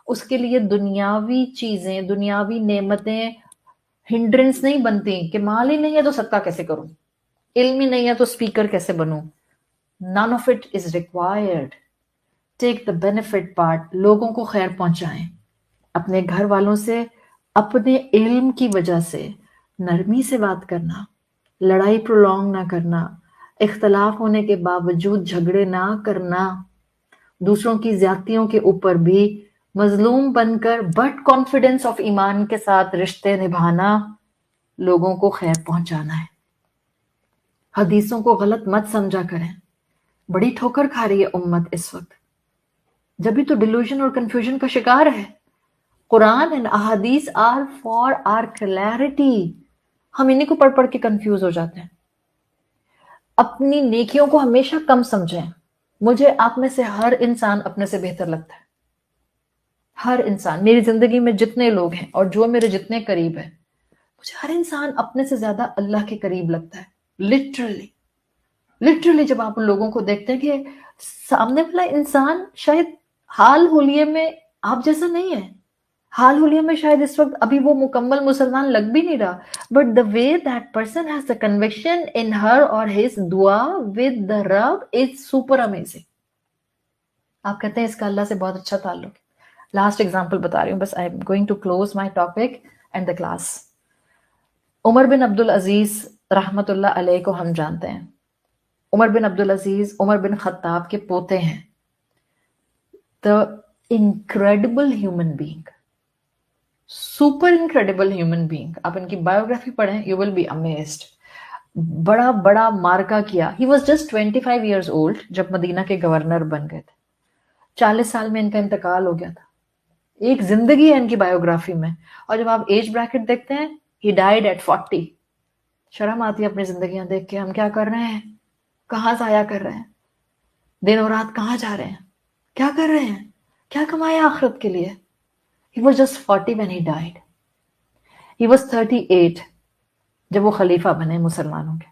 اس کے لیے دنیاوی چیزیں, دنیاوی نعمتیں ہنڈرنس نہیں بنتی کہ مال ہی نہیں ہے تو صدقہ کیسے کروں, علم ہی نہیں ہے تو اسپیکر کیسے بنوں. None of it is required. Take the benefit part. لوگوں کو خیر پہنچائیں. اپنے گھر والوں سے اپنے علم کی وجہ سے نرمی سے بات کرنا, لڑائی پرولونگ نہ کرنا, اختلاف ہونے کے باوجود جھگڑے نہ کرنا, دوسروں کی زیادتیوں کے اوپر بھی مظلوم بن کر بٹ کانفیڈنس آف ایمان کے ساتھ رشتے نبھانا, لوگوں کو خیر پہنچانا ہے. حدیثوں کو غلط مت سمجھا کریں. بڑی ٹھوکر کھا رہی ہے امت اس وقت, جبھی تو ڈیلوژن اور کنفیوژن کا شکار ہے. قرآن and احادیث are for our clarity. ہم انہیں کو پڑھ پڑھ کے کنفیوز ہو جاتے ہیں. اپنی نیکیوں کو ہمیشہ کم سمجھیں. مجھے آپ میں سے ہر انسان اپنے سے بہتر لگتا ہے. ہر انسان, میری زندگی میں جتنے لوگ ہیں اور جو میرے جتنے قریب ہیں, مجھے ہر انسان اپنے سے زیادہ اللہ کے قریب لگتا ہے. لٹرلی جب آپ ان لوگوں کو دیکھتے ہیں کہ سامنے والا انسان شاید حال حلیے میں آپ جیسا نہیں ہے, حال حلیے میں شاید اس وقت ابھی وہ مکمل مسلمان لگ بھی نہیں رہا, but the way that person has the conviction in her or his دعا ود دا رب از سپر امیزنگ. آپ کہتے ہیں اس کا اللہ سے بہت اچھا تعلق ہے. لاسٹ ایگزامپل بتا رہی ہوں بس, I am going to close my topic and the class. عمر بن عبد العزیز رحمت اللہ علیہ کو ہم جانتے ہیں. عمر بن عبد العزیز عمر بن خطاب کے پوتے ہیں. the incredible human being, super incredible human being. آپ ان کی بایوگرافی پڑھیں, you will be amazed. بڑا بڑا مارکا کیا. he was just 25 years old جب مدینہ کے گورنر بن گئے تھے. 40 سال میں ان کا انتقال ہو گیا تھا. ایک زندگی ہے ان کی بایوگرافی میں. اور جب آپ ایج بریکٹ دیکھتے ہیں He died at 40. شرم آتی ہے اپنی زندگیاں دیکھ کے، ہم کیا کر رہے ہیں، کہاں ضائع کر رہے ہیں، دن اور رات کہاں جا رہے ہیں، کیا کر رہے ہیں، کیا کمایا آخرت کے لیے. He was just 40 when he died. He was 38 جب وہ خلیفہ بنے مسلمانوں کے.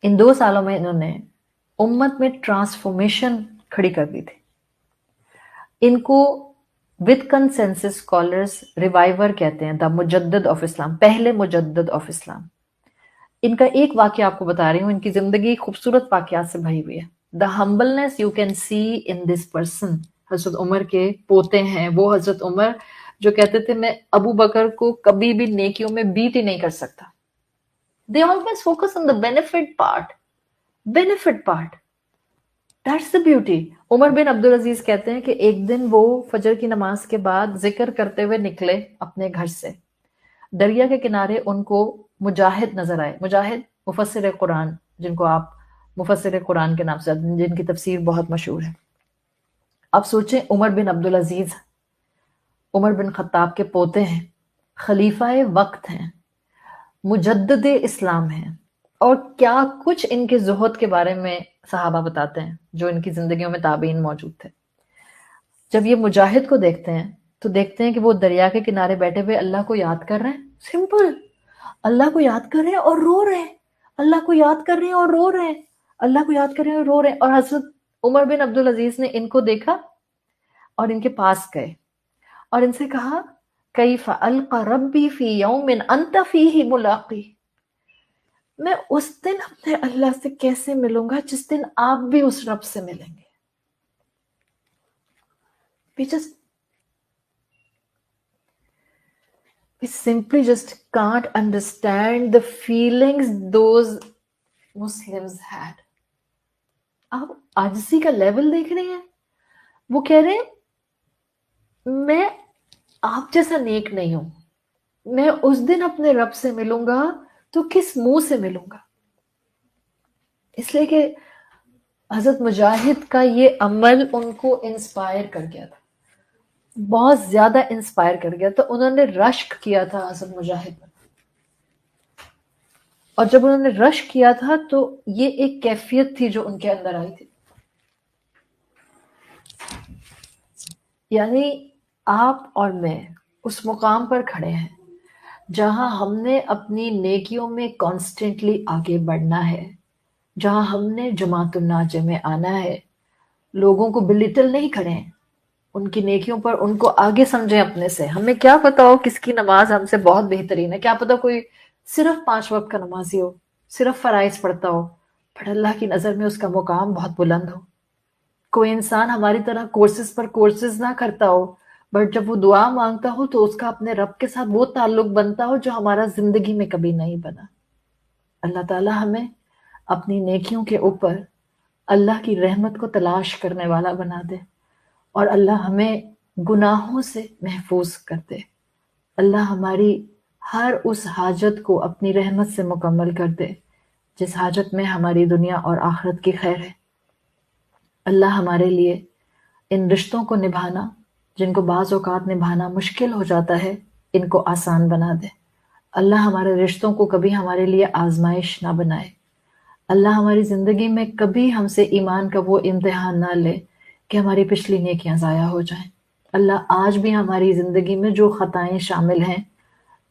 ان 2 سالوں میں انہوں نے امت میں ٹرانسفارمیشن کھڑی کر دی تھی. ان کو وتھ کنسنسس اسکالرز ریوائیور کہتے ہیں، دا مجدد آف اسلام، پہلے مجدد آف اسلام. ان کا ایک واقعہ آپ کو بتا رہی ہوں، ان کی زندگی خوبصورت واقعات سے بھری ہوئی ہے. The humbleness you can see in this person. حضرت عمر کے پوتے ہیں وہ، حضرت عمر جو کہتے تھے میں ابو بکر کو کبھی بھی نیکیوں میں بیٹ ہی نہیں کر سکتا. They always focus on the benefit part. Benefit part. That's the beauty. عمر بن عبدالعزیز کہتے ہیں کہ ایک دن وہ فجر کی نماز کے بعد ذکر کرتے ہوئے نکلے اپنے گھر سے. دریا کے کنارے ان کو مجاہد نظر آئے. مجاہد مفسر قرآن، جن کو آپ مفسر قرآن کے نام سے، جن کی تفسیر بہت مشہور ہے. آپ سوچیں، عمر بن عبدالعزیز عمر بن خطاب کے پوتے ہیں، خلیفہ وقت ہیں، مجدد اسلام ہیں، اور کیا کچھ ان کے زہد کے بارے میں صحابہ بتاتے ہیں جو ان کی زندگیوں میں تابعین موجود تھے. جب یہ مجاہد کو دیکھتے ہیں تو دیکھتے ہیں کہ وہ دریا کے کنارے بیٹھے ہوئے اللہ کو یاد کر رہے ہیں. سمپل، اللہ کو یاد کر رہے ہیں اور رو رہے ہیں، اللہ کو یاد کر رہے ہیں اور رو رہے ہیں، اللہ کو یاد کر رہے ہیں اور رو رہے ہیں. اور حضرت عمر بن عبدالعزیز نے ان کو دیکھا اور ان کے پاس گئے اور ان سے کہا کیف القی ربی فی یوم انت فیہ ملاقی. میں اس دن اپنے اللہ سے کیسے ملوں گا جس دن آپ بھی اس رب سے ملیں گے. We simply just can't understand the feelings those Muslims had. آپ عاجزی کا لیول دیکھ رہے ہیں. وہ کہہ رہے ہیں میں آپ جیسا نیک نہیں ہوں، میں اس دن اپنے رب سے ملوں گا تو کس منہ سے ملوں گا. اس لیے کہ حضرت مجاہد کا یہ عمل ان کو انسپائر کر گیا تھا، بہت زیادہ انسپائر کر گیا. تو انہوں نے رشک کیا تھا حضرت مجاہد پر، اور جب انہوں نے رشک کیا تھا تو یہ ایک کیفیت تھی جو ان کے اندر آئی تھی. یعنی آپ اور میں اس مقام پر کھڑے ہیں جہاں ہم نے اپنی نیکیوں میں کانسٹنٹلی آگے بڑھنا ہے، جہاں ہم نے جماعت الناجہ میں آنا ہے. لوگوں کو بلیٹل نہیں کریں، ان کی نیکیوں پر ان کو آگے سمجھیں اپنے سے. ہمیں کیا پتا ہو کس کی نماز ہم سے بہت بہترین ہے، کیا پتا کوئی صرف 5 وقت کا نمازی ہو، صرف فرائض پڑھتا ہو، پر اللہ کی نظر میں اس کا مقام بہت بلند ہو. کوئی انسان ہماری طرح کورسز پر کورسز نہ کرتا ہو، بٹ جب وہ دعا مانگتا ہو تو اس کا اپنے رب کے ساتھ وہ تعلق بنتا ہو جو ہمارا زندگی میں کبھی نہیں بنا. اللہ تعالی ہمیں اپنی نیکیوں کے اوپر اللہ کی رحمت کو تلاش کرنے والا بنا دے، اور اللہ ہمیں گناہوں سے محفوظ کر دے. اللہ ہماری ہر اس حاجت کو اپنی رحمت سے مکمل کر دے جس حاجت میں ہماری دنیا اور آخرت کی خیر ہے. اللہ ہمارے لیے ان رشتوں کو نبھانا جن کو بعض اوقات نبھانا مشکل ہو جاتا ہے، ان کو آسان بنا دے. اللہ ہمارے رشتوں کو کبھی ہمارے لیے آزمائش نہ بنائے. اللہ ہماری زندگی میں کبھی ہم سے ایمان کا وہ امتحان نہ لے کہ ہماری پچھلی نیکیاں ضائع ہو جائیں. اللہ آج بھی ہماری زندگی میں جو خطائیں شامل ہیں،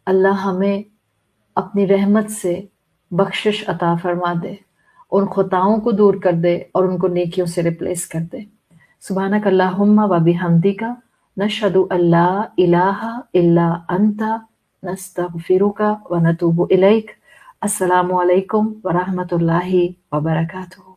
اللہ ہمیں اپنی رحمت سے بخشش عطا فرما دے، ان خطاؤں کو دور کر دے اور ان کو نیکیوں سے ریپلیس کر دے. سبحانک اللہم و بحمدک نشہد ان لا الہ الا انت نستغفرک و نتوب الیک. السلام علیکم ورحمۃ اللہ وبرکاتہ.